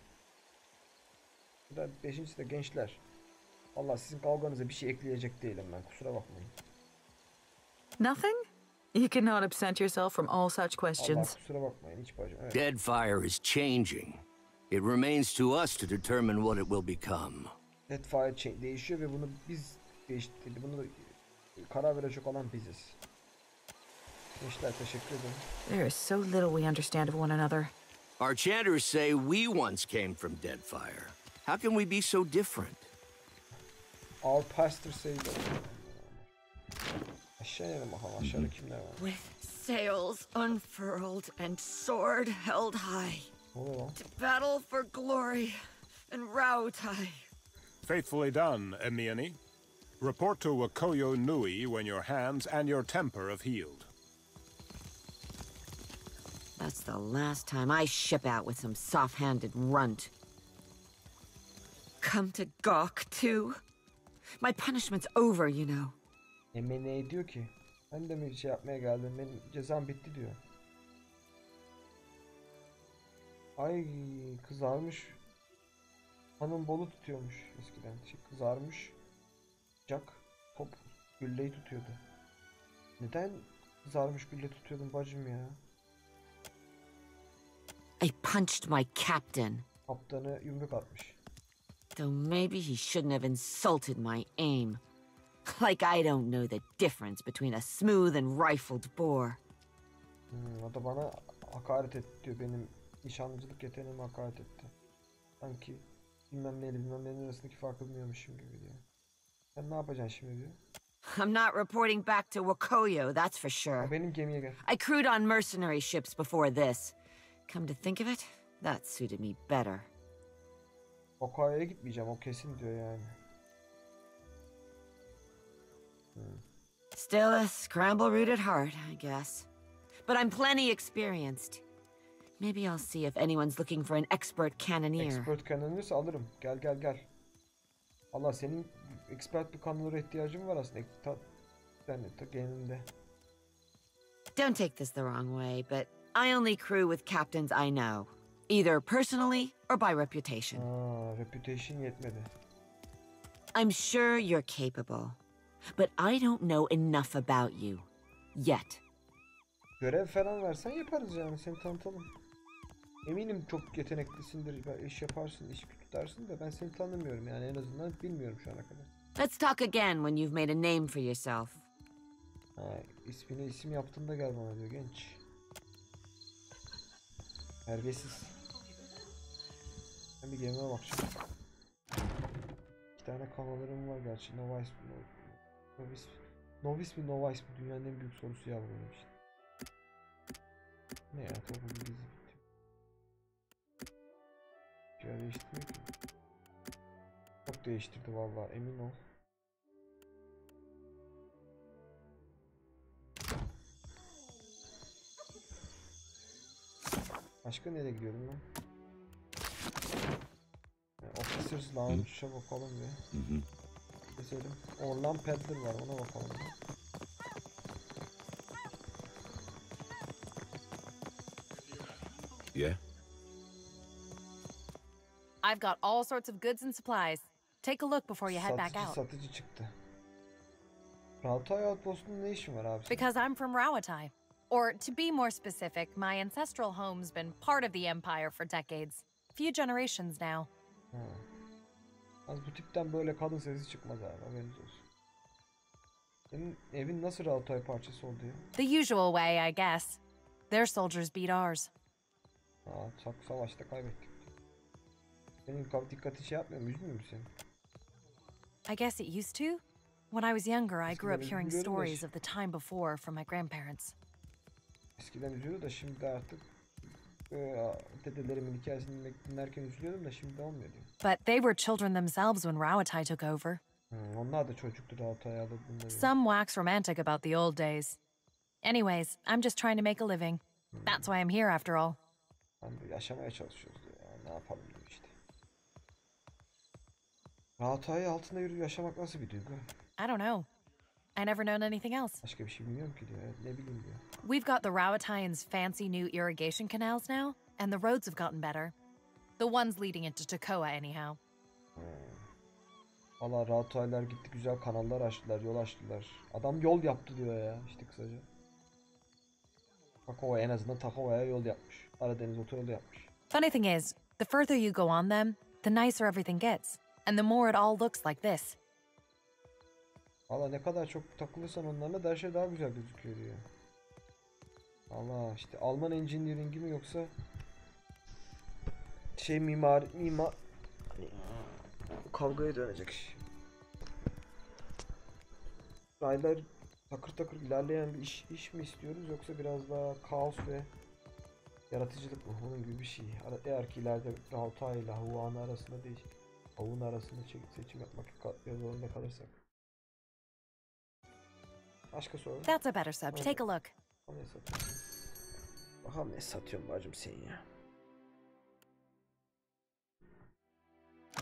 Speaker 1: Beşincisi de gençler. Valla sizin kavganıza bir şey ekleyecek değilim ben, kusura bakmayın.
Speaker 11: Nothing? You cannot absent yourself from all such questions.
Speaker 1: Allah kusura bakmayın hiç bacım. Evet.
Speaker 12: Deadfire is changing. It remains to us to determine what it will become.
Speaker 1: Deadfire değişiyor ve bunu biz değiştirdik. Bunu karar verecek olan biziz. Gençler teşekkür ederim.
Speaker 11: There is so little we understand of one another.
Speaker 12: Our chanters say we once came from Deadfire. How can we be so different?
Speaker 1: Our pastor said aşağıya bakalım, aşağıda kimler var?
Speaker 7: With sails unfurled and sword held high. To battle for glory and Rautai.
Speaker 13: Faithfully done, Emiani. Report to Wakoyo Nui when your hands and your temper have healed.
Speaker 9: That's the last time I ship out with some soft-handed runt. Come to gawk, too? My punishment's over, you know.
Speaker 1: Ne diyor ki? Ben de mi şey yapmaya geldim? Benim cezam bitti diyor. Ay kızarmış. Hanım bolu tutuyormuş eskiden. Kızarmış. Sıcak top gülleyi tutuyordu. Neden kızarmış gülle tutuyordun bacım ya?
Speaker 7: I punched my captain.
Speaker 1: Kaptanı yumruk atmış.
Speaker 7: Though maybe he shouldn't have insulted my aim. Like I don't know the difference between a smooth and rifled bore.
Speaker 1: O da bana hakaret etti diyor. Benim nişancılık yeteneğime hakaret etti. Sanki bilmem neyin arasındaki farkı bilmiyormuşum gibi diyor. Sen ne yapacaksın şimdi diyor.
Speaker 7: I'm not reporting back to Wakoyo, that's for sure.
Speaker 1: Benim gemiye gel.
Speaker 7: I crewed on mercenary ships before this. Come to think of it, that suited me better.
Speaker 1: Wakoyo'ya gitmeyeceğim, o kesin diyor yani.
Speaker 7: Still a scramble root at heart, I guess. But I'm plenty experienced. Maybe I'll see if anyone's looking for an expert cannoneer.
Speaker 1: Expert cannoneer'sa alırım. Gel. Allah senin expert bir cannoneer'a ihtiyacın var aslında. Genelinde.
Speaker 7: Don't take this the wrong way, but I only crew with captains I know. Either personally or by reputation.
Speaker 1: Reputation yetmedi.
Speaker 7: I'm sure you're capable. But I don't know enough about you. Yet.
Speaker 1: Görev falan versen yaparız yani, seni tanıtalım. Eminim çok yeteneklisindir, iş yaparsın, iş tutarsın da ben seni tanımıyorum yani, en azından bilmiyorum şu ana kadar.
Speaker 7: Let's talk again when you've made a name for yourself.
Speaker 1: İsmini isim yaptığında gel bana diyor genç. Terbiyesiz. Ben bir gemime bakacağım. 2 tane kanallarım var gerçi. Novice mi Novice mi? Dünyanın en büyük sorusu ya benim için. Ne ya, topu bir gizli bitti. Bir şey değiştirmiyor ki. Çok değiştirdi vallahi, emin ol. Başka nereye gidiyorum ben? Officers Lounge'a bakalım bir. Mesela Orlan Peddler var, ona bakalım bir.
Speaker 14: Yeah?
Speaker 9: I've got all sorts of goods and supplies. Take a look before you head back out.
Speaker 1: Satıcı çıktı. Rahatay Outpost'un ne işin var abi?
Speaker 9: Because I'm from Rawatai. Or to be more specific, my ancestral home's been part of the Empire for decades. Few generations now.
Speaker 1: Az bu tipten böyle kadın sesi çıkmaz abi, haberiniz olsun. Senin evin nasıl Rahatay parçası oldu ya?
Speaker 9: The usual way, I guess. Their soldiers beat ours.
Speaker 1: Savaşta kaybettik. Senin dikkati şey yapmıyor mu? Üzmüyor mu seni?
Speaker 9: I guess it used to. When I was younger, I grew up hearing stories of the time before from my grandparents.
Speaker 1: Eskiden üzülüyordu da şimdi artık dedelerimin hikayesini dinlerken üzülüyordum da şimdi olmuyor diyor.
Speaker 9: But they were children themselves when Rawatai took over.
Speaker 1: Onlar da çocuktu Rahatay'ı alırdığında.
Speaker 9: Some wax romantic about the old days. Anyways, I'm just trying to make a living. That's why I'm here after all.
Speaker 1: Yaşamaya çalışıyoruz diyor ya. Ne yapalım diyor işte. Rahatay'ı altında yürü yaşamak nasıl bir duygu?
Speaker 9: I don't know. I never known anything else.
Speaker 1: Başka bir şey bilmiyorum ki diyor. Ne bileyim diyor.
Speaker 9: We've got the Rawataians' fancy new irrigation canals now, and the roads have gotten better. The ones leading into Tokoa, anyhow.
Speaker 1: Valla Rahataylar gitti, güzel kanallar açtılar, yol açtılar. Adam yol yaptı diyor ya işte kısaca. Takova'ya, en azından Takova'ya yol yapmış. Karadeniz otoyolu yapmış.
Speaker 9: Funny thing is, the further you go on them, the nicer everything gets. And the more it all looks like this.
Speaker 1: Valla ne kadar çok takılırsan onlarla da her şey daha güzel gözüküyor diyor. Allah işte Alman engineering'i mi yoksa şey mimar kavgaya dönecek. Raylar takır takır ilerleyen bir iş mi istiyoruz yoksa biraz daha kaos ve yaratıcılık mı? Onun gibi bir şey. Eğer ki ileride Rahatay ile Havuan arasında Havun arasında seçim yapmak zorunda kalırsak. Başka soru?
Speaker 9: That's a better subject. Take a look.
Speaker 1: Ne satıyorsun? Bakalım ne satıyorsun bacım sen ya?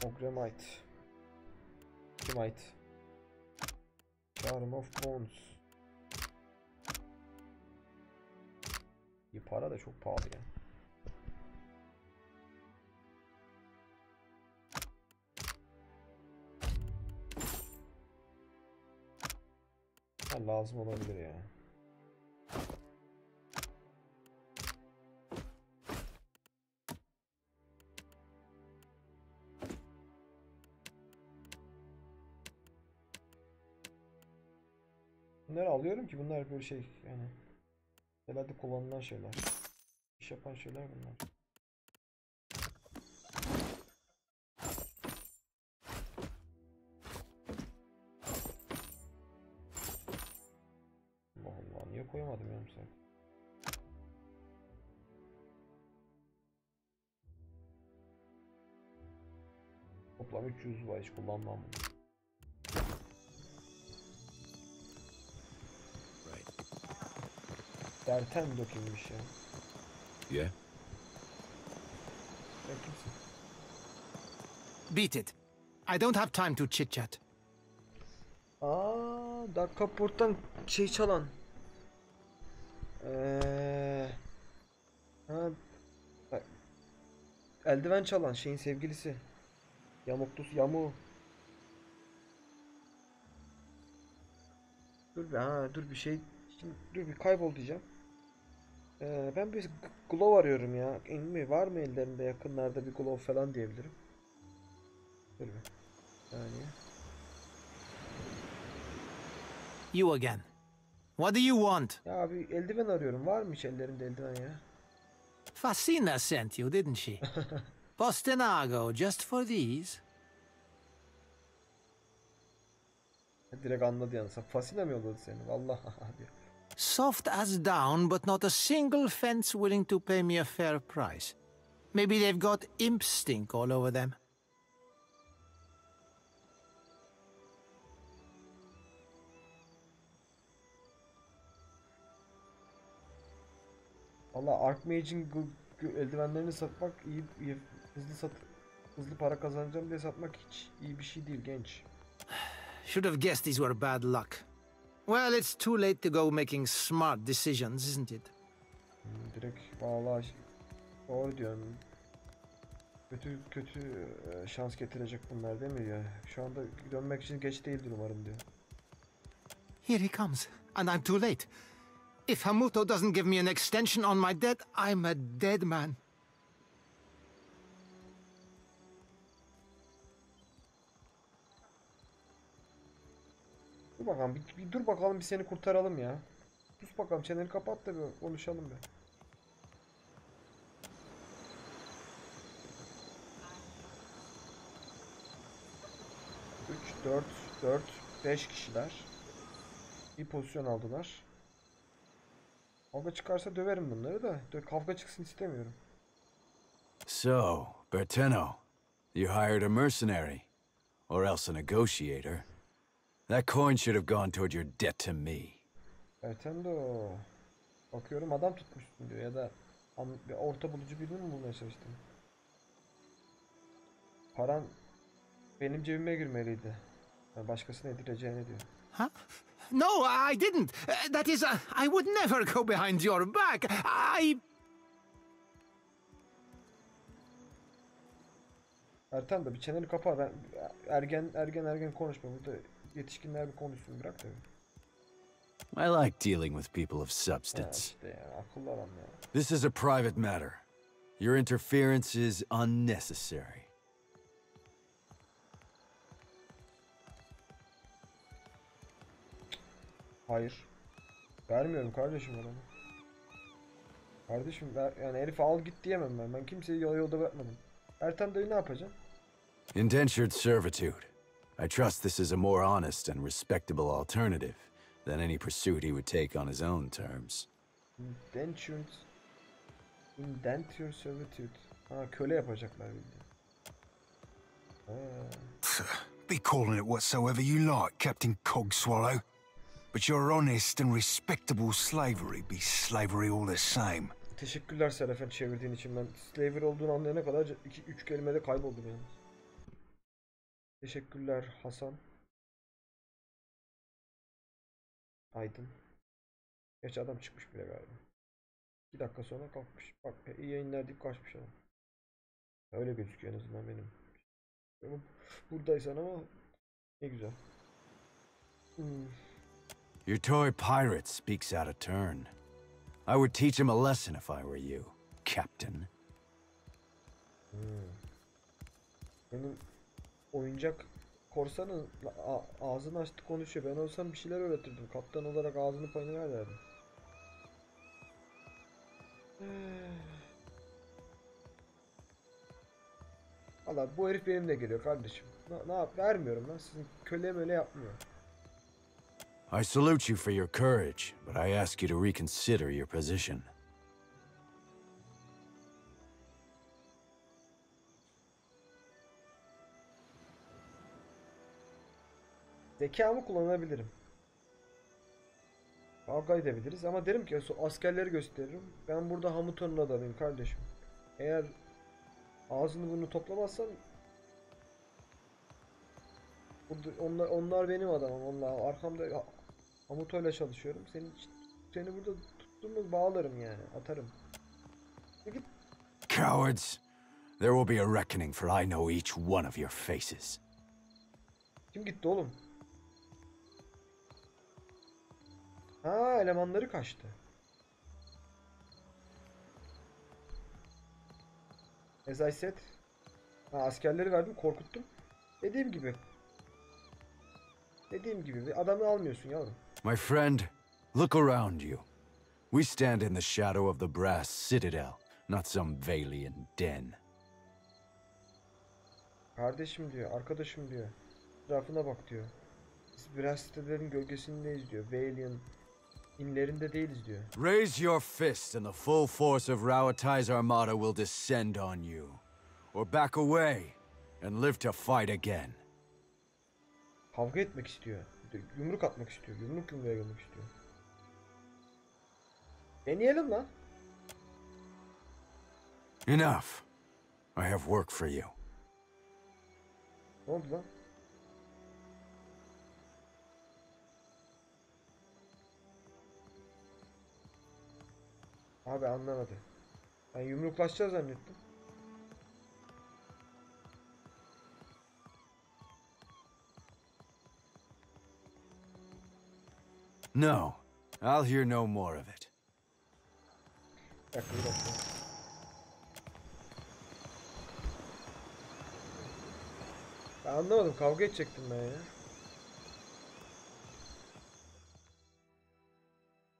Speaker 1: Ogremite. Kimite. Charm of Bones. İyi, para da çok pahalı ya. Ha, lazım olabilir ya. Bunları alıyorum ki bunlar böyle şey yani. Herhalde kullanılan şeyler. İş yapan şeyler bunlar. Allah Allah, niye koyamadım yarım saat? Toplam 300 var, hiç kullanmam bunu. Derten dökülmüş ya.
Speaker 14: Yeah?
Speaker 1: Sen kimsin?
Speaker 15: Beat it. I don't have time to chit-chat.
Speaker 1: Dark Cupboard'dan şey çalan. Ha, bak, eldiven çalan şeyin sevgilisi. Yamuklusu Yamu. Dur bir şey. Şimdi, dur bir kaybol diyeceğim. Ben bir glove arıyorum ya. Var mı ellerinde yakınlarda bir glove falan diyebilirim. Dur bir saniye.
Speaker 15: You again. What do you want?
Speaker 1: Ya bir eldiven arıyorum. Var mı hiç ellerinde eldiven ya?
Speaker 15: Fasina sent you, didn't she? Postinago, just for these?
Speaker 1: Direkt anladı yani. Fasina mı yolladı seni? Vallahi diyor.
Speaker 15: Soft as down, but not a single fence willing to pay me a fair price. Maybe they've got imp stink all over them.
Speaker 1: Valla Archmage'in eldivenlerini satmak iyi hızlı para kazanacağım diye satmak hiç iyi bir şey değil genç.
Speaker 15: Should have guessed these were bad luck. Well, it's too late to go making smart decisions, isn't it?
Speaker 1: Direkt vallahi doğru diyorsun. Kötü şans getirecek bunlar değil mi ya? Şu anda dönmek için geç değildir umarım diyor.
Speaker 15: Here he comes, and I'm too late. If Hamuto doesn't give me an extension on my debt, I'm a dead man.
Speaker 1: Dur bakalım, bir dur bakalım, bir seni kurtaralım ya. Sus bakalım, çeneni kapat da bir konuşalım be. 5 kişiler. Bir pozisyon aldılar. Kavga çıkarsa döverim bunları da. Kavga çıksın istemiyorum.
Speaker 14: So, Berteno, you hired a mercenary, or else a negotiator. That coin should have gone toward your debt to me.
Speaker 1: Bertendo. Bakıyorum adam tutmuşsun diyor ya da bir orta bulucu birini mi bulmaya çalıştın? Paran benim cebime girmeliydi. Yani başkasına edileceğini diyor.
Speaker 15: Huh? No, I didn't. That is, I would never go behind your back.
Speaker 1: Bertendo bir çeneni kapa. Ben ergen konuşma. Burada yetişkinler bir konuşsun, bırak tabii.
Speaker 14: I like dealing with people of substance.
Speaker 1: İşte ya, akıllı adam ya.
Speaker 14: This is a private matter. Your interference is unnecessary.
Speaker 1: Hayır. Vermiyorum kardeşim adamı. Kardeşim yani herifi al git diyemem ben. Ben kimseyi yolda bırakmadım. Ertan dayı ne yapacaksın?
Speaker 14: Indentured servitude. I trust this is a more honest and respectable alternative than any pursuit he would take on his own terms.
Speaker 1: Indentured servitude. Ha, köle yapacaklar bildiğin.
Speaker 4: Be calling it whatsoever you like, Captain Cogswallow. But your honest and respectable slavery be slavery all the same.
Speaker 1: Teşekkürler Serafen çevirdiğin için. Ben slavery olduğunu anlayana kadar 2-3 kelimede kayboldum yani. Teşekkürler Hasan. Aydın. Geç adam çıkmış bile galiba. 2 dakika sonra kalkmış. Bak iyi yayınlar deyip kaçmış adam. Öyle gözüküyor en azından benim. Buradaysan ama ne güzel.
Speaker 14: Your toy pirate speaks out of turn. I would teach him a lesson if I were you, Captain.
Speaker 1: Benim oyuncak korsanın ağzını açtı konuşuyor. Ben olsam bir şeyler öğretirdim. Kaptan olarak ağzını payını ver derdim. Valla bu herif benimle geliyor kardeşim. Ne yap? Vermiyorum lan. Sizin kölem öyle yapmıyor.
Speaker 14: I salute you for your courage, but I ask you to reconsider your position.
Speaker 1: Zekamı kullanabilirim. Kavga edebiliriz ama derim ki askerleri gösteririm. Ben burada Hamilton'un adamıyım kardeşim. Eğer ağzını bunu toplamazsan burada onlar benim adamım. Onlar arkamda Hamilton'la çalışıyorum. Seni burada tuttum mu bağlarım yani. Atarım. Git.
Speaker 14: Cowards! There will be a reckoning, for I know each one of your faces.
Speaker 1: Kim gitti oğlum? Ha, elemanları kaçtı. As I said. Ha, askerleri verdim, korkuttum. Dediğim gibi bir adamı almıyorsun yavrum.
Speaker 14: My friend, look around you. We stand in the shadow of the brass citadel, not some Valian den.
Speaker 1: Kardeşim diyor, arkadaşım diyor. Etrafına bak diyor. Biz brass citadel'in gölgesindeyiz diyor. Valian inlerinde değiliz diyor.
Speaker 14: Raise your fist and the full force of Rauatai's armada will descend on you. Or back away and live to fight again.
Speaker 1: Kavga etmek istiyor. Yumruk atmak istiyor. Yumruk yumruğa gelmek istiyor. Deneyelim lan.
Speaker 14: Enough. I have work for you.
Speaker 1: Ne oldu lan? Abi anlamadı. Ben yumruklaşacağız zannettim.
Speaker 14: No, I'll hear no more of it.
Speaker 1: Bir dakika. Ben anlamadım. Kavga edecektim ben ya.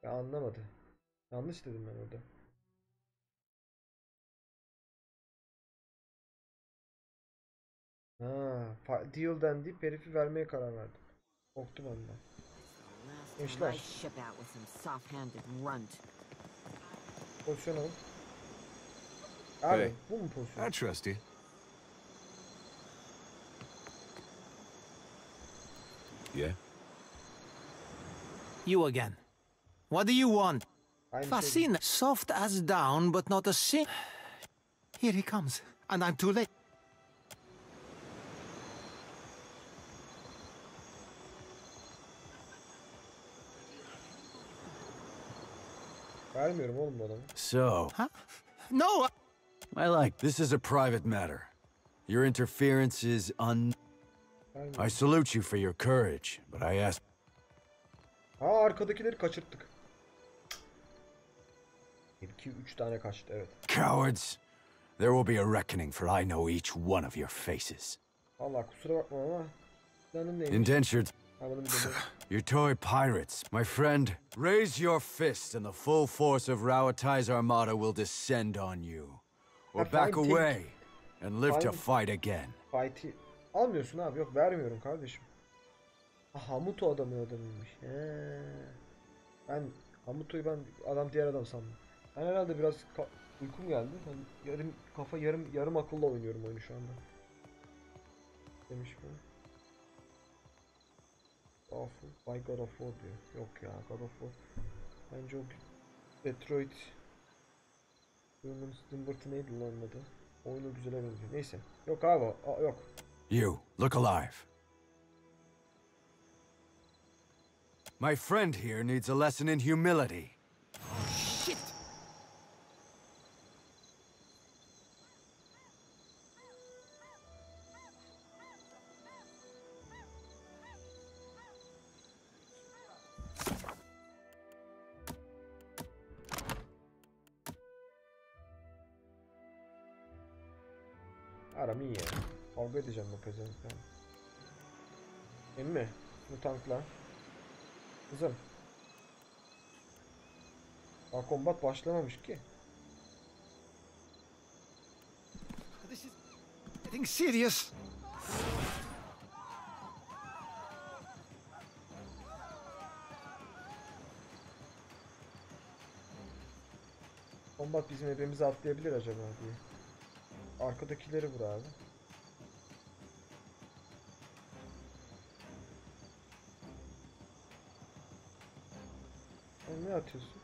Speaker 1: Ben anlamadım. Yanlış dedim ben orada. Ha, deal'den deyip herifi vermeye karar verdim. Korktum ondan. Gençler. Pozisyon alın. Abi bu mu pozisyon?
Speaker 2: I trust you.
Speaker 15: Yeah? You again. What do you want? Fascina, soft as down, but not a sing. Here he comes, and I'm too late.
Speaker 1: Vermiyorum oğlum bu adamı.
Speaker 14: So.
Speaker 15: Huh? No!
Speaker 14: I like. This is a private matter. Your interference is I salute you for your courage, but I ask.
Speaker 1: Ha, arkadakileri kaçırttık. 2-3 tane kaçtı, evet.
Speaker 14: Cowards! There will be a reckoning, for I know each one of your faces.
Speaker 1: Allah kusura bakma ama planım neymiş?
Speaker 14: Indentured.
Speaker 1: Ha, bunu bir deneyelim.
Speaker 14: Your toy pirates, my friend. Raise your fist and the full force of Rauatai's armada will descend on you. Or back away and live to fight again.
Speaker 1: Fight'i almıyorsun abi, yok vermiyorum kardeşim. Ha, Hamuto adamıymış. Ben Hamuto'yu adam diğer adam sandım. Ben herhalde biraz uykum geldi. Yarım kafa yarım akılla oynuyorum oyunu şu anda. Demiş mi? Awful. By God of War diyor. Yok ya, God of War. Bence o Detroit Human Stimbirt'ı neydi lan adı? Oyunu güzele benziyor. Neyse. Yok abi, yok.
Speaker 14: You, look alive. My friend here needs a lesson in humility.
Speaker 15: Shit!
Speaker 1: Aram iyi ya. Kavga edeceğim bu pezevenkle. Emmi, bu tankla. Kızım. Daha kombat başlamamış ki.
Speaker 15: This is getting serious.
Speaker 1: Kombat bizim hepimizi atlayabilir acaba diye. Arkadakileri vur abi. Sen ne atıyorsun?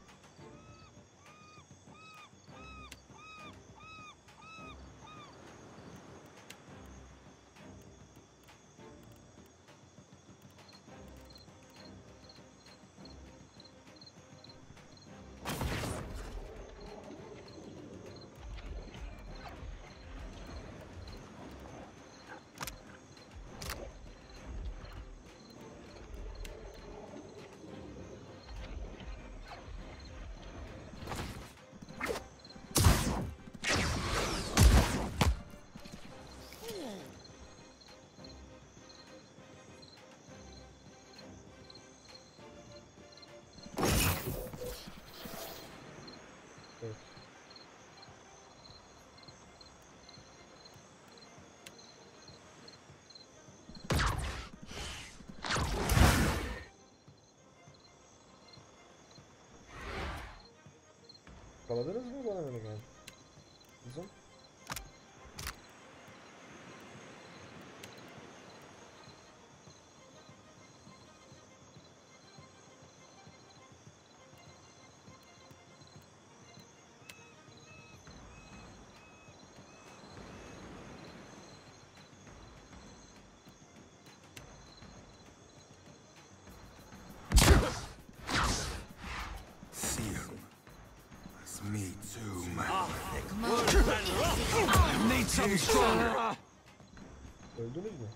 Speaker 1: Evet. Yakaladınız mı bana böyle geldi? Kızım.
Speaker 4: Me too, man.
Speaker 14: Need something stronger.
Speaker 1: Öldünüz mü?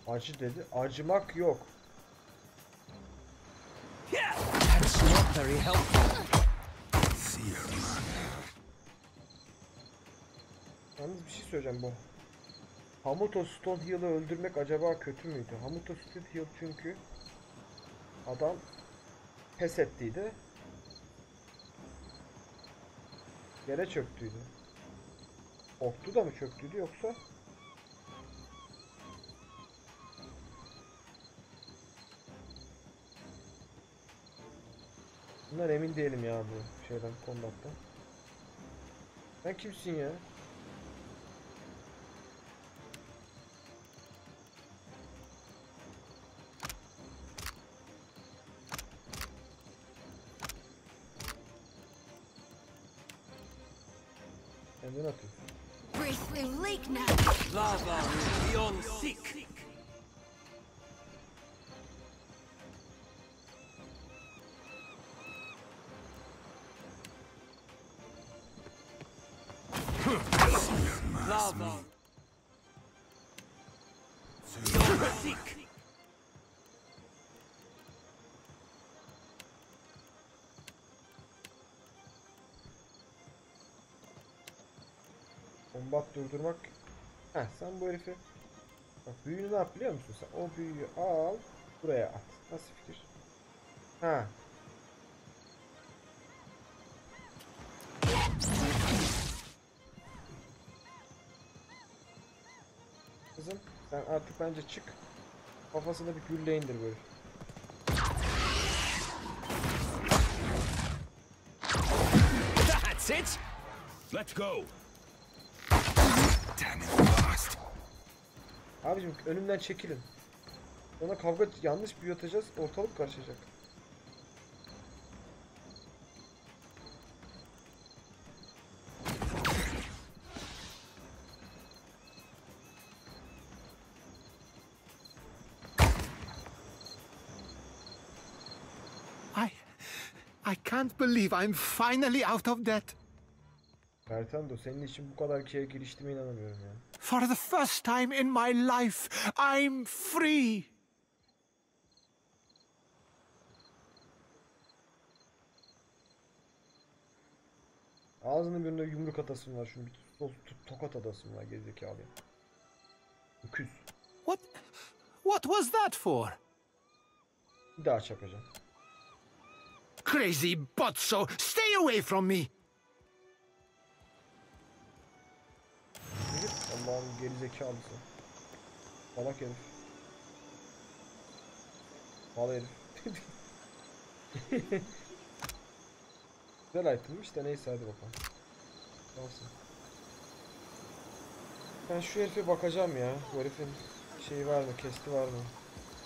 Speaker 1: Acı dedi. Acımak yok.
Speaker 14: That's not very helpful.
Speaker 1: Yalnız bir şey söyleyeceğim bu. Hamuto Stoneheel'ı öldürmek acaba kötü müydü? Hamuto Stoneheal çünkü adam pes ettiydi. Yere çöktüydü. Korktu da mı çöktüydü yoksa? Bundan emin değilim ya bu şeyden, kombattan. Sen kimsin ya? Kendin atıyorsun.
Speaker 6: Breathe through leak now.
Speaker 12: Lava beyond seek. Lava beyond seek.
Speaker 1: Kombat durdurmak. Heh, sen bu herifi bak, büyüğünü ne yap biliyor musun sen? O büyüğü al, buraya at. Nasıl fikir? Ha. Kızım sen artık bence çık. Kafasına bir gülle indir böyle.
Speaker 2: That's it. Let's go.
Speaker 1: Abicim önümden çekilin. Ona kavga yanlış büyüteceğiz, ortalık karışacak.
Speaker 15: I can't believe I'm finally out of debt.
Speaker 1: Bertando, senin için bu kadar şeye giriştiğime inanamıyorum ya.
Speaker 15: For the first time in my life, I'm free.
Speaker 1: Ağzının birinde yumruk atasım var. Şunu bir tokat atasım var gerizekalı. Öküz.
Speaker 15: What was that for?
Speaker 1: Bir daha çakacağım.
Speaker 15: Crazy botso, stay away from me.
Speaker 1: Allah'ım gerizekalısı. Salak herif. Mal herif. Güzel itemmiş de neyse hadi bakalım. Olsun. Ben şu herife bakacağım ya. Bu herifin şeyi var mı? Kesti var mı?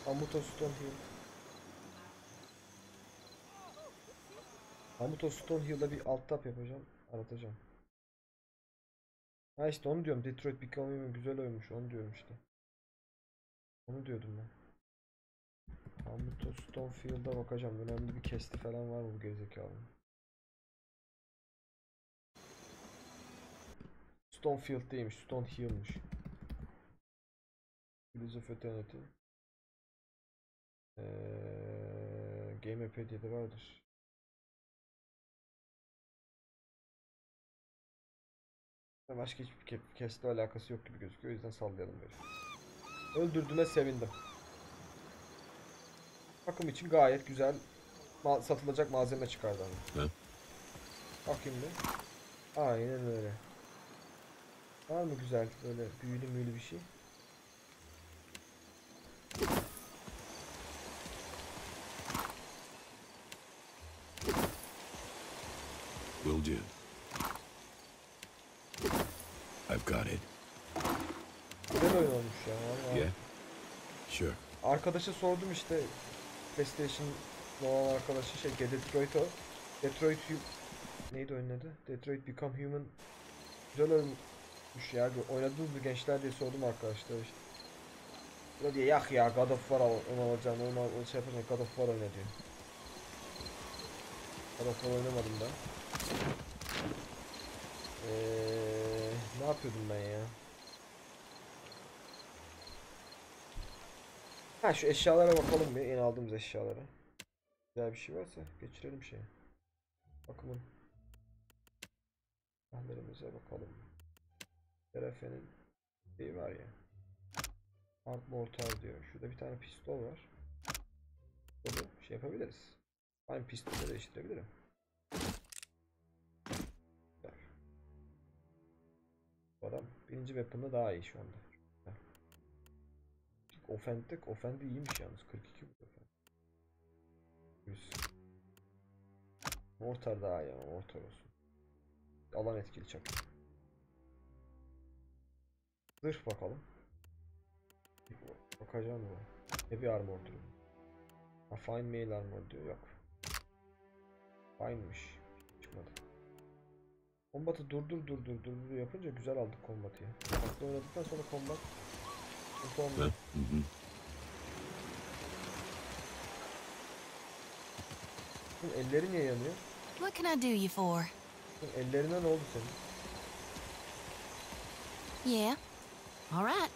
Speaker 1: Amuto Stonehill. Amuto Stonehill'da bir alt tap yapacağım. Aratacağım. Ha işte onu diyorum. Detroit Become Human güzel oymuş. Onu diyorum işte. Onu diyordum ben. Amuto Stonefield'a bakacağım. Önemli bir kesti falan var mı bu gerizekalı? Stonefield değilmiş. Stonehill'miş. Philosophy Eternity. Game diye de vardır. Başka hiçbir kestle alakası yok gibi gözüküyor. O yüzden sallayalım böyle. Öldürdüğüme sevindim. Takım için gayet güzel satılacak malzeme çıkardı hani. Bakayım bir. Aynen öyle. Var mı güzel böyle büyülü bir şey?
Speaker 10: Will do. I've got it.
Speaker 1: Güzel oyun olmuş ya. Vallahi.
Speaker 10: Yeah. Sure.
Speaker 1: Arkadaşa sordum işte. PlayStation olan arkadaşı şey Detroit neydi oyunun adı? Detroit Become Human güzel oyunmuş ya. Oynadınız mı gençler diye sordum arkadaşlar işte. O diye yak ya God of War onu alacağım onu şey yapacağım God of War oyna diyor. God of War oynamadım da. Ne yapıyordum ben ya? Ha şu eşyalara bakalım bir yeni aldığımız eşyalara. Güzel bir şey varsa geçirelim şeye. Bakımın. Silahlarımıza bakalım. Terefenin şeyi var ya. Ark mortar diyor. Şurada bir tane pistol var. Bunu şey yapabiliriz. Aynı pistolü değiştirebilirim. Bu adam birinci weapon'da daha iyi şu anda. Offend'de iyiymiş yalnız. 42 bu offend. 100. Mortar daha iyi ama mortar olsun. Alan etkili çak. Zırh bakalım. Bakacağım bu. Heavy armor diyor. Ha, fine mail armor diyor. Yok. Fine'miş. Çıkmadı. Kombatı durdur yapınca güzel aldık kombatı ya. Farklı oynadıktan sonra kombat. Elleri niye yanıyor?
Speaker 6: What can I do you for?
Speaker 1: Ellerine ne oldu senin?
Speaker 6: Yeah. All right.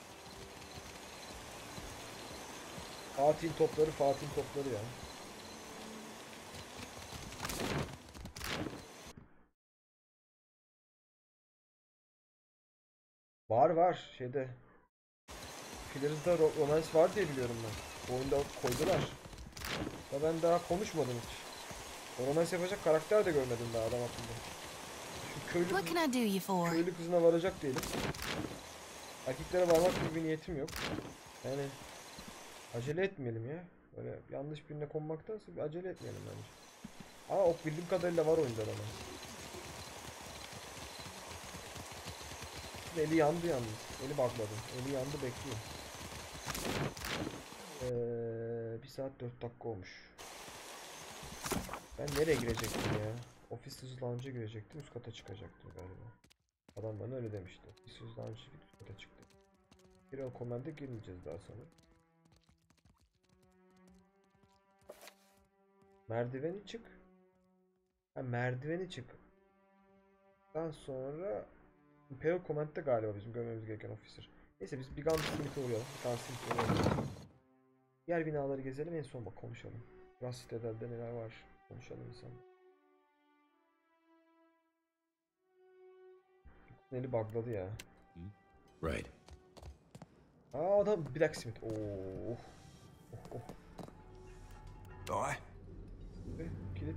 Speaker 1: Fatih'in topları ya. Var şeyde. Fillers'da romance var diye biliyorum ben. Bu oyunda koydular. Ya ben daha konuşmadım hiç. Romance yapacak karakter de görmedim daha adam hakkında. Şu köylü kızına varacak diyelim. Erkeklere varmak gibi bir niyetim yok. Yani acele etmeyelim ya. Böyle yanlış birine konmaktansa bir acele etmeyelim bence. Ama o bildiğim kadarıyla var oyunda romance. Eli yandı yalnız. Eli bakladı. Eli yandı bekliyor. 1 saat 4 dakika olmuş. Ben nereye girecektim ya? Office Lounge'a girecektim. Üst kata çıkacaktım galiba. Adam bana öyle demişti. Office Lounge'a git üst kata çıktı. Serial Command'e girmeyeceğiz daha sonra. Merdiveni çık. Ha merdiveni çık. Daha sonra Imperial Command'de galiba bizim görmemiz gereken officer. Neyse biz bir Gunsmith'e uğrayalım. Diğer binaları gezelim en son bak konuşalım. Biraz Citadel'de neler var konuşalım insan. Eli bugladı ya.
Speaker 2: Right.
Speaker 1: Aa adam blacksmith. Oh. Oh.
Speaker 4: Aye.
Speaker 1: Ve kilit.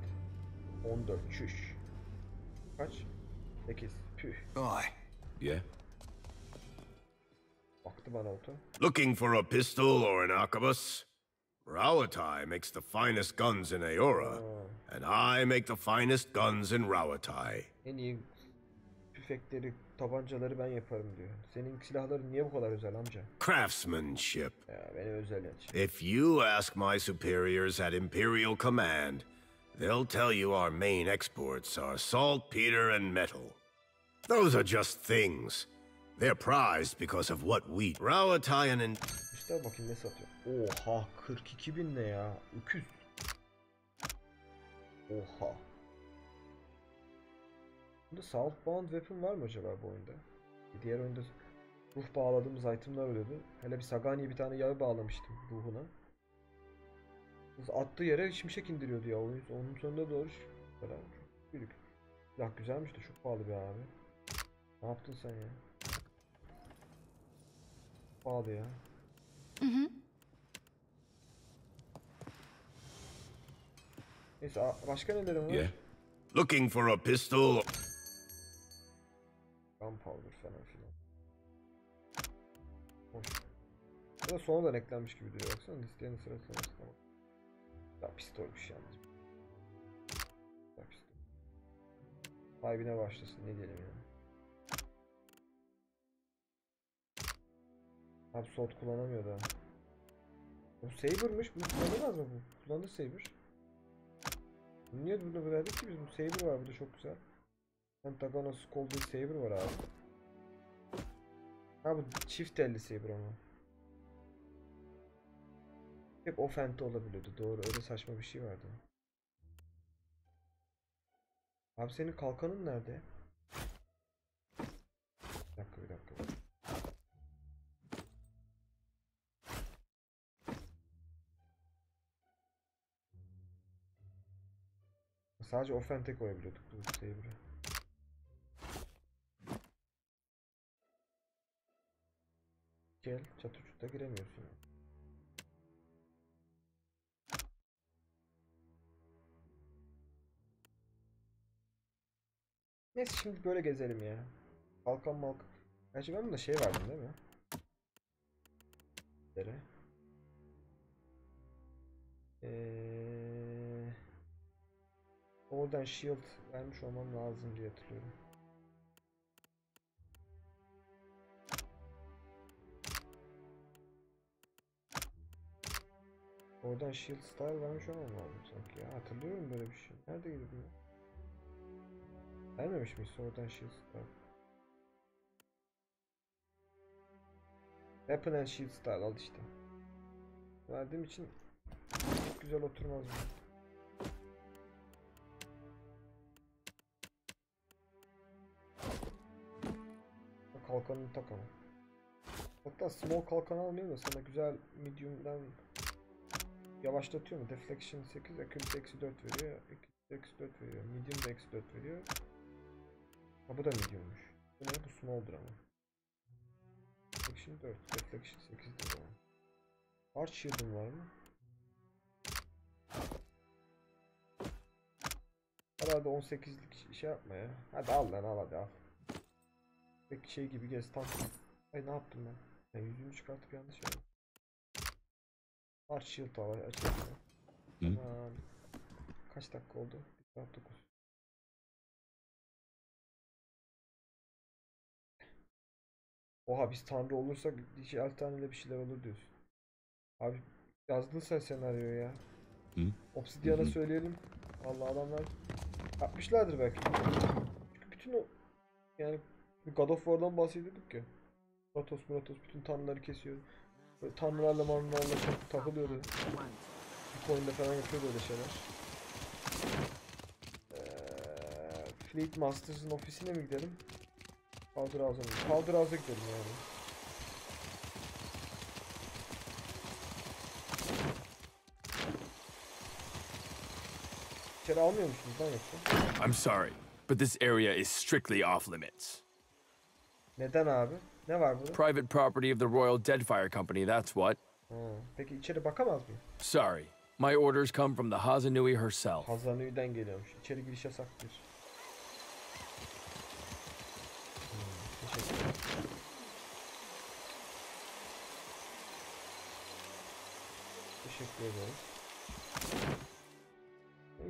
Speaker 1: 14. Çüş. Kaç? 8. Püh.
Speaker 4: Aye.
Speaker 2: Yeah.
Speaker 1: Baktı bana oto.
Speaker 10: Looking for a pistol or an arquebus? Rauatai makes the finest guns in Aora, and I make the finest guns in Rauatai.
Speaker 1: En iyi tüfekleri, tabancaları ben yaparım diyor. Senin silahların niye bu kadar özel amca?
Speaker 10: Craftsmanship.
Speaker 1: Ya benim özel yani.
Speaker 10: If you ask my superiors at Imperial Command, they'll tell you our main exports are saltpeter and metal. Those are just things. They're prized because of what we... Rauataian and...
Speaker 1: İşte bakayım ne satıyor. Oha 42.000 ne ya? Öküz. Oha. Bunda Southbound Weapon var mı acaba bu oyunda? Diğer oyunda ruh bağladığımız itemler oluyordu. Hele bir Sagani'ye bir tane yağ bağlamıştım ruhuna. Attığı yere şimşek indiriyordu ya oyun. Onun sonunda doğru falan. Çok büyük. Silah güzelmiş de çok pahalı bir abi. Ne yaptın sen ya? Pahalı ya. Neyse başka nelerim var?
Speaker 10: Yeah. Looking for a pistol.
Speaker 1: Gunpowder falan filan. Hoş. Bu da sonradan eklenmiş gibi duruyor. Baksana listenin sırasına. Ya pistolmuş yalnız. Ya pistol. Sahibine başlasın ne diyelim yani. Abi sword kullanamıyor da. Bu Saber'mış. Bunu kullanamaz mı bu? Kullanır Saber. Niye bunu verdik ki biz? Bu Saber var burada çok güzel. Pentagon'a Skull diye Saber var abi. Ha bu çift elli Saber ama. Hep offent'te olabiliyordu. Doğru öyle saçma bir şey vardı. Abi senin kalkanın nerede? Bir dakika. Sadece offent'e koyabiliyorduk bu Saber'ı. Gel çatı giremiyorsun. Neyse şimdi böyle gezelim ya. Kalkan malkan. Gerçi ben bunda şey verdim değil mi? Dere. Oradan shield vermiş olmam lazım diye hatırlıyorum. Oradan shield style vermiş olmam lazım sanki ya. Hatırlıyorum böyle bir şey. Neredeydi bu? Vermemiş miyiz oradan shield style? Weapon and shield style al işte. Verdiğim için çok güzel oturmaz mı? Kalkanını takalım. Hatta small kalkan almayayım da sana güzel medium'dan yavaşlatıyor mu? Deflection 8, accuracy eksi 4 veriyor. Eksi 4 veriyor. Medium da eksi 4 veriyor. Ha bu da medium'muş. Bu ne? Bu small'dur ama. Deflection 4, deflection 8'dir o. Arch shield'um var mı? Herhalde 18'lik şey yapma ya. Hadi al lan al hadi al. Peki şey gibi gez tank. Ay ne yaptım ben? Ben yüzünü çıkartıp yanlış yaptım. Arch shield al açalım. Tamam. Kaç dakika oldu? 1 saat 9. Oha biz tanrı olursak dijital tanrıyla bir şeyler olur diyorsun. Abi yazdın sen senaryoyu ya. Obsidian'a söyleyelim. Vallahi adamlar yapmışlardır belki. Çünkü bütün o yani God of War'dan bahsediyorduk ya. Kratos bütün tanrıları kesiyor. Böyle tanrılarla çok takılıyordu. Bitcoin'de falan yapıyordu öyle şeyler. Fleet Masters'ın ofisine mi gidelim? Powder House'a mı? Powder House'a gidelim yani. İçeri almıyor musunuz lan yoksa?
Speaker 16: I'm sorry, but this area is strictly off limits.
Speaker 1: Neden abi? Ne var burada?
Speaker 2: Private property of the Royal Deadfire Company, that's what.
Speaker 1: Peki içeri bakamaz mıyım?
Speaker 2: Sorry, my orders come from the Hazanui herself.
Speaker 1: Hazanui'den geliyormuş. İçeri giriş yasaktır. Teşekkürler. Teşekkür ederim.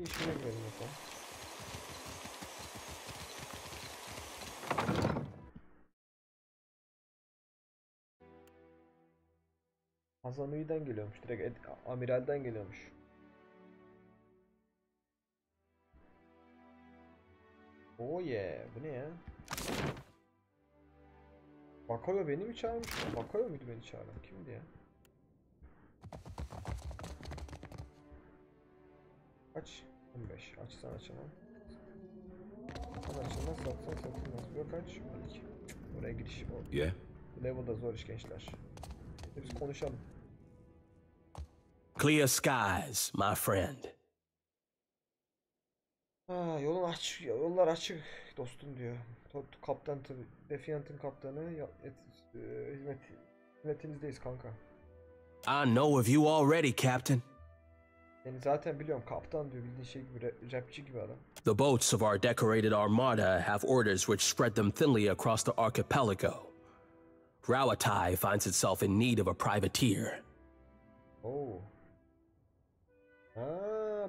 Speaker 1: İşime girelim bakalım. Hazanui'den geliyormuş. Direkt amiralden geliyormuş. Oh yeah. Bu ne ya? Bakoyo beni mi çağırmış? Bakoyo muydu beni çağıran? Kimdi ya? Kaç? 15. Açsan açamam. Açılmaz, satsan satılmaz. Yok kaç? 12. Buraya giriş.
Speaker 16: Yeah.
Speaker 1: Level'da zor iş gençler. Biz konuşalım.
Speaker 12: Clear skies, my friend.
Speaker 1: Yollar açık dostum diyor. Kaptan tabi. Defiant'ın kaptanı hizmetinizdeyiz kanka.
Speaker 12: I know of you already, Captain.
Speaker 1: Yani zaten biliyorum kaptan diyor, bildiğin şey gibi rapçi gibi adam.
Speaker 12: The boats of our decorated armada have orders which spread them thinly across the archipelago. Rauatai finds itself in need of a privateer.
Speaker 1: Oh.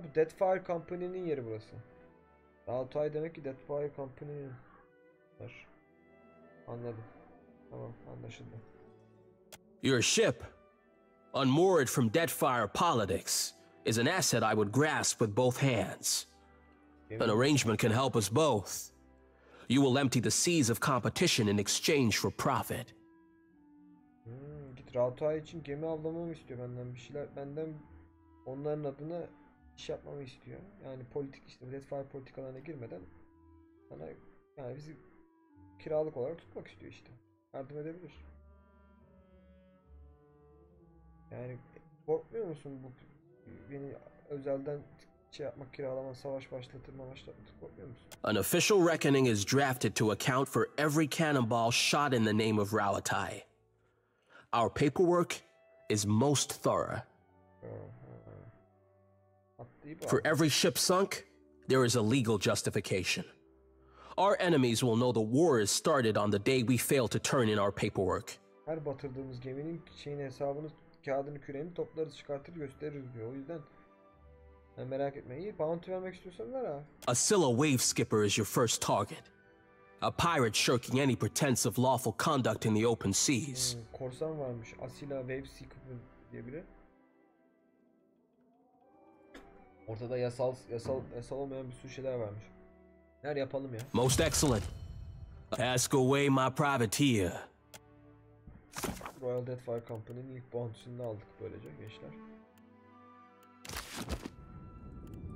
Speaker 1: Bu Deadfire Company'nin yeri burası. Rauatai demek ki Deadfire Company'nin. Anladım. Tamam, anlaşıldı.
Speaker 12: Your ship, unmoored from Deadfire politics, is an asset I would grasp with both hands. An arrangement can help us both. You will empty the seas of competition in exchange for profit.
Speaker 1: Git Rauatai için gemi avlamamı istiyor benden, bir şeyler benden, onların adına iş yapmamı istiyor. Yani politik işte Deadfire politikalarına girmeden sana, yani bizi kiralık olarak tutmak istiyor işte. Yardım edebilir. Yani korkmuyor musun bu beni özelden şey yapmak, kiralama, savaş başlatmak korkmuyor musun?
Speaker 12: An official reckoning is drafted to account for every cannonball shot in the name of Rauatai. Our paperwork is most thorough. For every ship sunk, there is a legal justification. Our enemies will know the war is started on the day we fail to turn in our paperwork.
Speaker 1: Her batırdığımız geminin hesabını, kağıdını, küreğini toplarız, çıkartır, gösteririz diyor. O yüzden merak etme. İyi, bounty vermek istiyorsan ver ha.
Speaker 12: A Scylla wave skipper is your first target. A pirate shirking any pretense of lawful conduct in the open seas.
Speaker 1: Korsan varmış. Asila Wave Skipper diye biri. Ortada yasal olmayan bir sürü şeyler varmış. Neler yapalım ya?
Speaker 12: Most excellent. Ask away my privateer.
Speaker 1: Royal Deadfire Company'nin ilk bounty'sini aldık böylece gençler.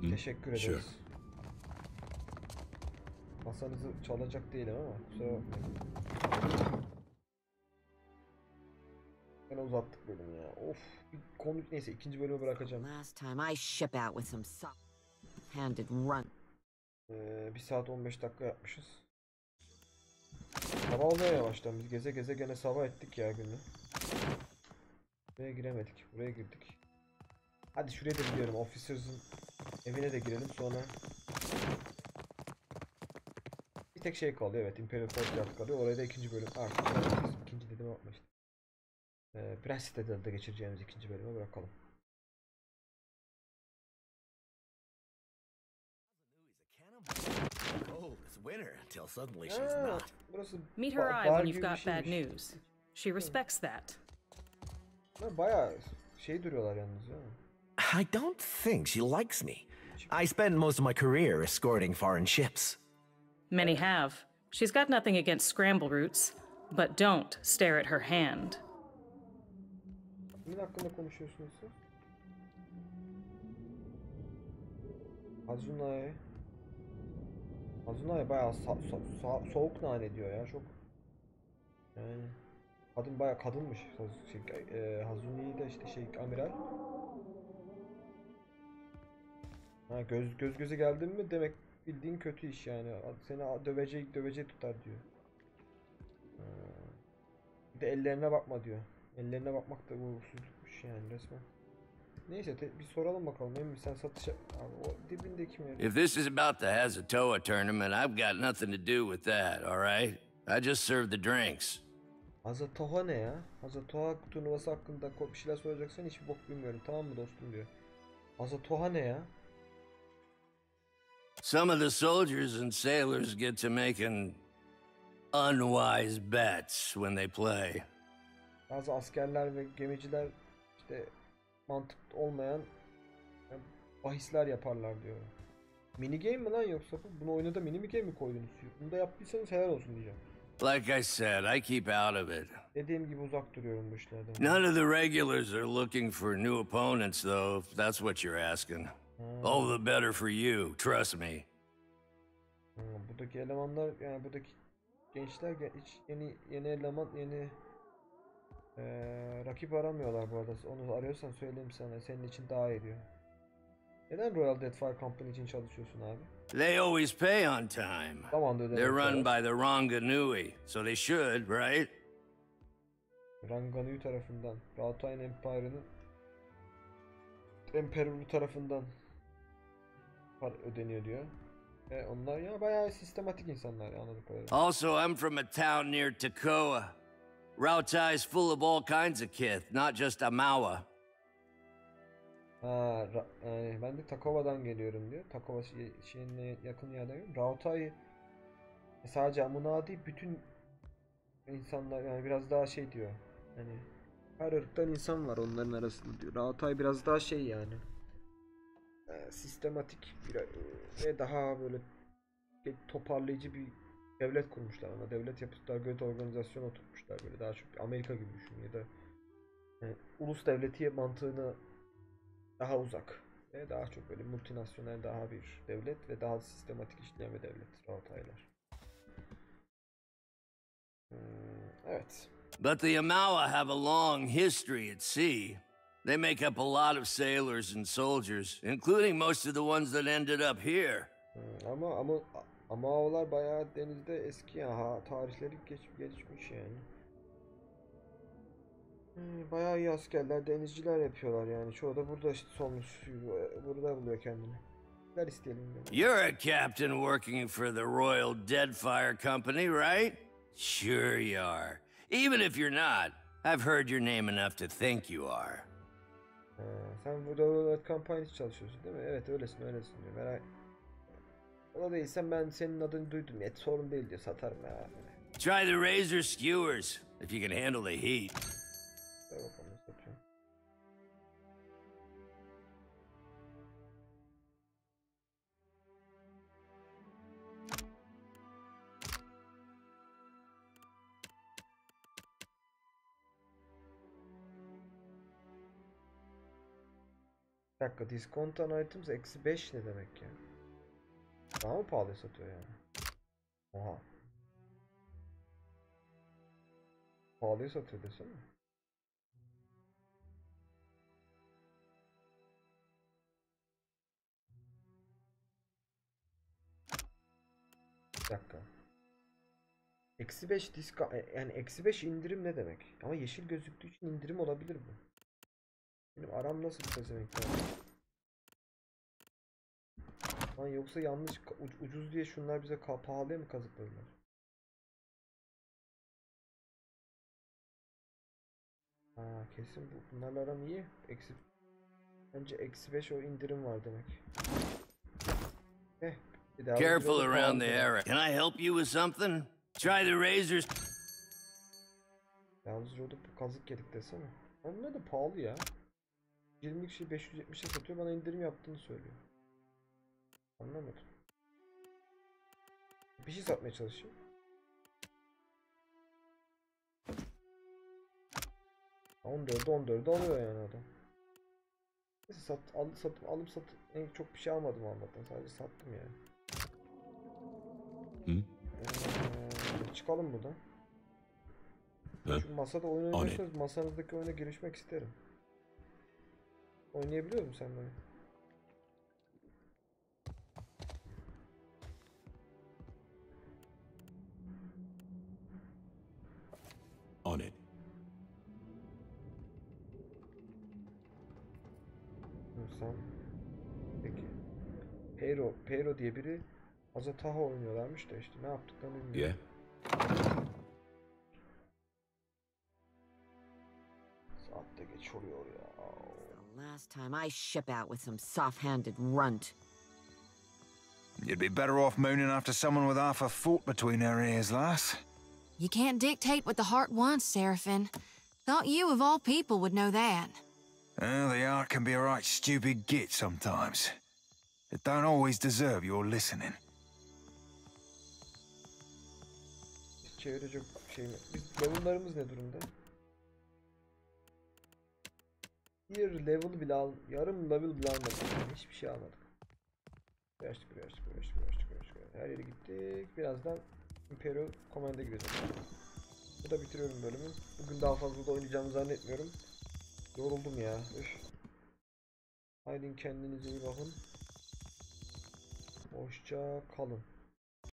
Speaker 1: Teşekkür ederiz.
Speaker 16: Sure.
Speaker 1: Masanızı çalacak değilim ama kusura bakmayın. Ben uzattık bölümü ya. Of. Konu neyse, ikinci bölümü bırakacağım.
Speaker 7: Last time I ship out with some handed run.
Speaker 1: 1 saat 15 dakika yapmışız. Sabah oluyor yavaştan, biz geze geze gene sabah ettik ya günü. Buraya giremedik, buraya girdik. Hadi şuraya da gidiyorum, Officers'ın evine de girelim sonra. Bir tek şey kalıyor, evet, Imperial Courtyard kalıyor, oraya da ikinci bölüm artık. İkinci dedim yapma işte. Prens Citadel'de geçireceğimiz ikinci bölüme bırakalım.
Speaker 17: Meet her eye when you've got bad news. She respects that.
Speaker 1: Bayağı şey duruyorlar yalnız ya.
Speaker 18: I don't think she likes me. I spent most of my career escorting foreign ships.
Speaker 17: Many have. She's got nothing against scramble routes, but don't stare at her hand.
Speaker 1: Kimin hakkında konuşuyorsunuz siz? Hazunay. Hazunay bayağı soğuk nane diyor ya, çok. Yani kadın bayağı kadınmış. Hazunay'ı da işte amiral. Ha, göz göze geldin mi demek bildiğin kötü iş yani. Seni döveceği tutar diyor. Bir de ellerine bakma diyor. Ellerine bakmak da uğursuzlukmuş yani resmen. Neyse bir soralım bakalım. Emmi sen satış yap. Abi o dibindeki mi?
Speaker 16: If this is about the Hazatoa tournament, I've got nothing to do with that, all right? I just serve the drinks.
Speaker 1: Hazatoa ne ya? Hazatoa turnuvası hakkında bir şeyler soracaksan hiç bok bilmiyorum. Tamam mı dostum diyor. Hazatoa ne ya?
Speaker 16: Some of the soldiers and sailors get to making unwise bets when they play.
Speaker 1: Bazı askerler ve gemiciler işte mantıklı olmayan bahisler yaparlar diyor. Mini game mi lan yoksa bu? Bunu oyuna da mini game mi koydunuz? Bunu da yaptıysanız helal olsun diyeceğim.
Speaker 16: Like I said, I keep out of it.
Speaker 1: Dediğim gibi uzak duruyorum bu işlerden.
Speaker 16: None of the regulars are looking for new opponents, though, if that's what you're asking. All the better for you, trust me.
Speaker 1: Buradaki elemanlar, yani buradaki gençler hiç yeni eleman, yeni rakip aramıyorlar bu arada. Onu arıyorsan söyleyeyim sana. Senin için daha iyi diyor. Neden Royal Deadfire Company için çalışıyorsun abi?
Speaker 16: They always pay on time. They're run by the Ranganui, so they should, right?
Speaker 1: Ranganui tarafından, Rautayn Empire'ının Emperor'u tarafından para ödeniyor diyor. Onlar ya bayağı sistematik insanlar ya, anladık öyle.
Speaker 16: Also, I'm from a town near Takoa. Rautai is full of all kinds of kith, not just Amawa.
Speaker 1: Ben de Takova'dan geliyorum diyor. Takova şeyine yakın yerdeyim. Rautai sadece Amuna değil, bütün insanlar yani biraz daha şey diyor. Hani her ırktan insan var onların arasında diyor. Rautai biraz daha şey yani. Sistematik ve daha böyle toparlayıcı bir devlet kurmuşlar, ama devlet yapıtlar, göt organizasyon oturtmuşlar, böyle daha çok Amerika gibi düşün ya da yani ulus devleti mantığına daha uzak ve daha çok böyle multinasyonel daha bir devlet ve daha sistematik işleyen bir devlet Rautaylar. Evet.
Speaker 16: But the Amawa have a long history at sea. They make up a lot of sailors and soldiers, including most of the ones that ended up here.
Speaker 1: Ama Amaolar bayağı denizde eski ya, tarihleri geçmiş yani. Bayağı iyi askerler, denizciler yapıyorlar yani. Çoğu da burada işte solmuş, burada buluyor kendini. Neler isteyelim yani.
Speaker 16: You're a captain working for the Royal Deadfire Company, right? Sure you are. Even if you're not, I've heard your name enough to think you are.
Speaker 1: Sen burada Royal Company çalışıyorsun değil mi? Evet öylesin diyor. Merak. O değilsen ben senin adını duydum ya, sorun değil diyor, satarım ya.
Speaker 16: Try the razor skewers if you can handle the heat.
Speaker 1: Dur bakalım satıyorum. Bir dakika, discount on items -5 ne demek ya? Daha mı pahalı satıyor yani? Oha. Pahalıya satıyor desene. Bir dakika. -5 discount, yani -5 indirim ne demek? Ama yeşil gözüktüğü için indirim olabilir mi? Benim aram nasıl bir seçenekler? Lan yoksa yanlış ucuz diye şunlar bize pahalıya mı kazıkladılar? Kesin bunlarla aram iyi. Bence -5 o indirim var demek.
Speaker 16: Careful around the area. Can I help you with something? Try the razors.
Speaker 1: Yalnız orada kazık yedik desene. Onlar da pahalı ya. 20'lik şey 570'e satıyor, bana indirim yaptığını söylüyor. Anlamadım. Bir şey satmaya çalışayım. $14'e alıyor yani adam. Neyse alım satım en çok bir şey almadım Allah'tan, sadece sattım yani. Çıkalım buradan. Şu masada oyun oynuyorsanız masanızdaki oyuna girişmek isterim. Oynayabiliyor musun sen böyle? baksam. Peki. Pero diye biri Azataha oynuyorlarmış da işte ne yaptıklarını bilmiyorum. Saat de geç oluyor ya.
Speaker 7: The last time I ship out with some soft-handed runt.
Speaker 4: You'd be better off mooning after someone with half a foot between her ears, lass.
Speaker 6: You can't dictate what the heart wants, Seraphine. Thought you, of all people, would know that.
Speaker 4: Well, the heart can be a right stupid git sometimes. It don't always deserve your listening.
Speaker 1: Biz çevirecek şey mi? Biz level'larımız ne durumda? Bir level bile yarım level bile almadık. Hiçbir şey almadık. Uğraştık. Her yere gittik. Birazdan Imperial Command'e gireceğiz. Bu da bitiriyorum bölümü. Bugün daha fazla da oynayacağımı zannetmiyorum. Yoruldum ya. Üf. Haydi kendinize iyi bakın. Hoşça kalın.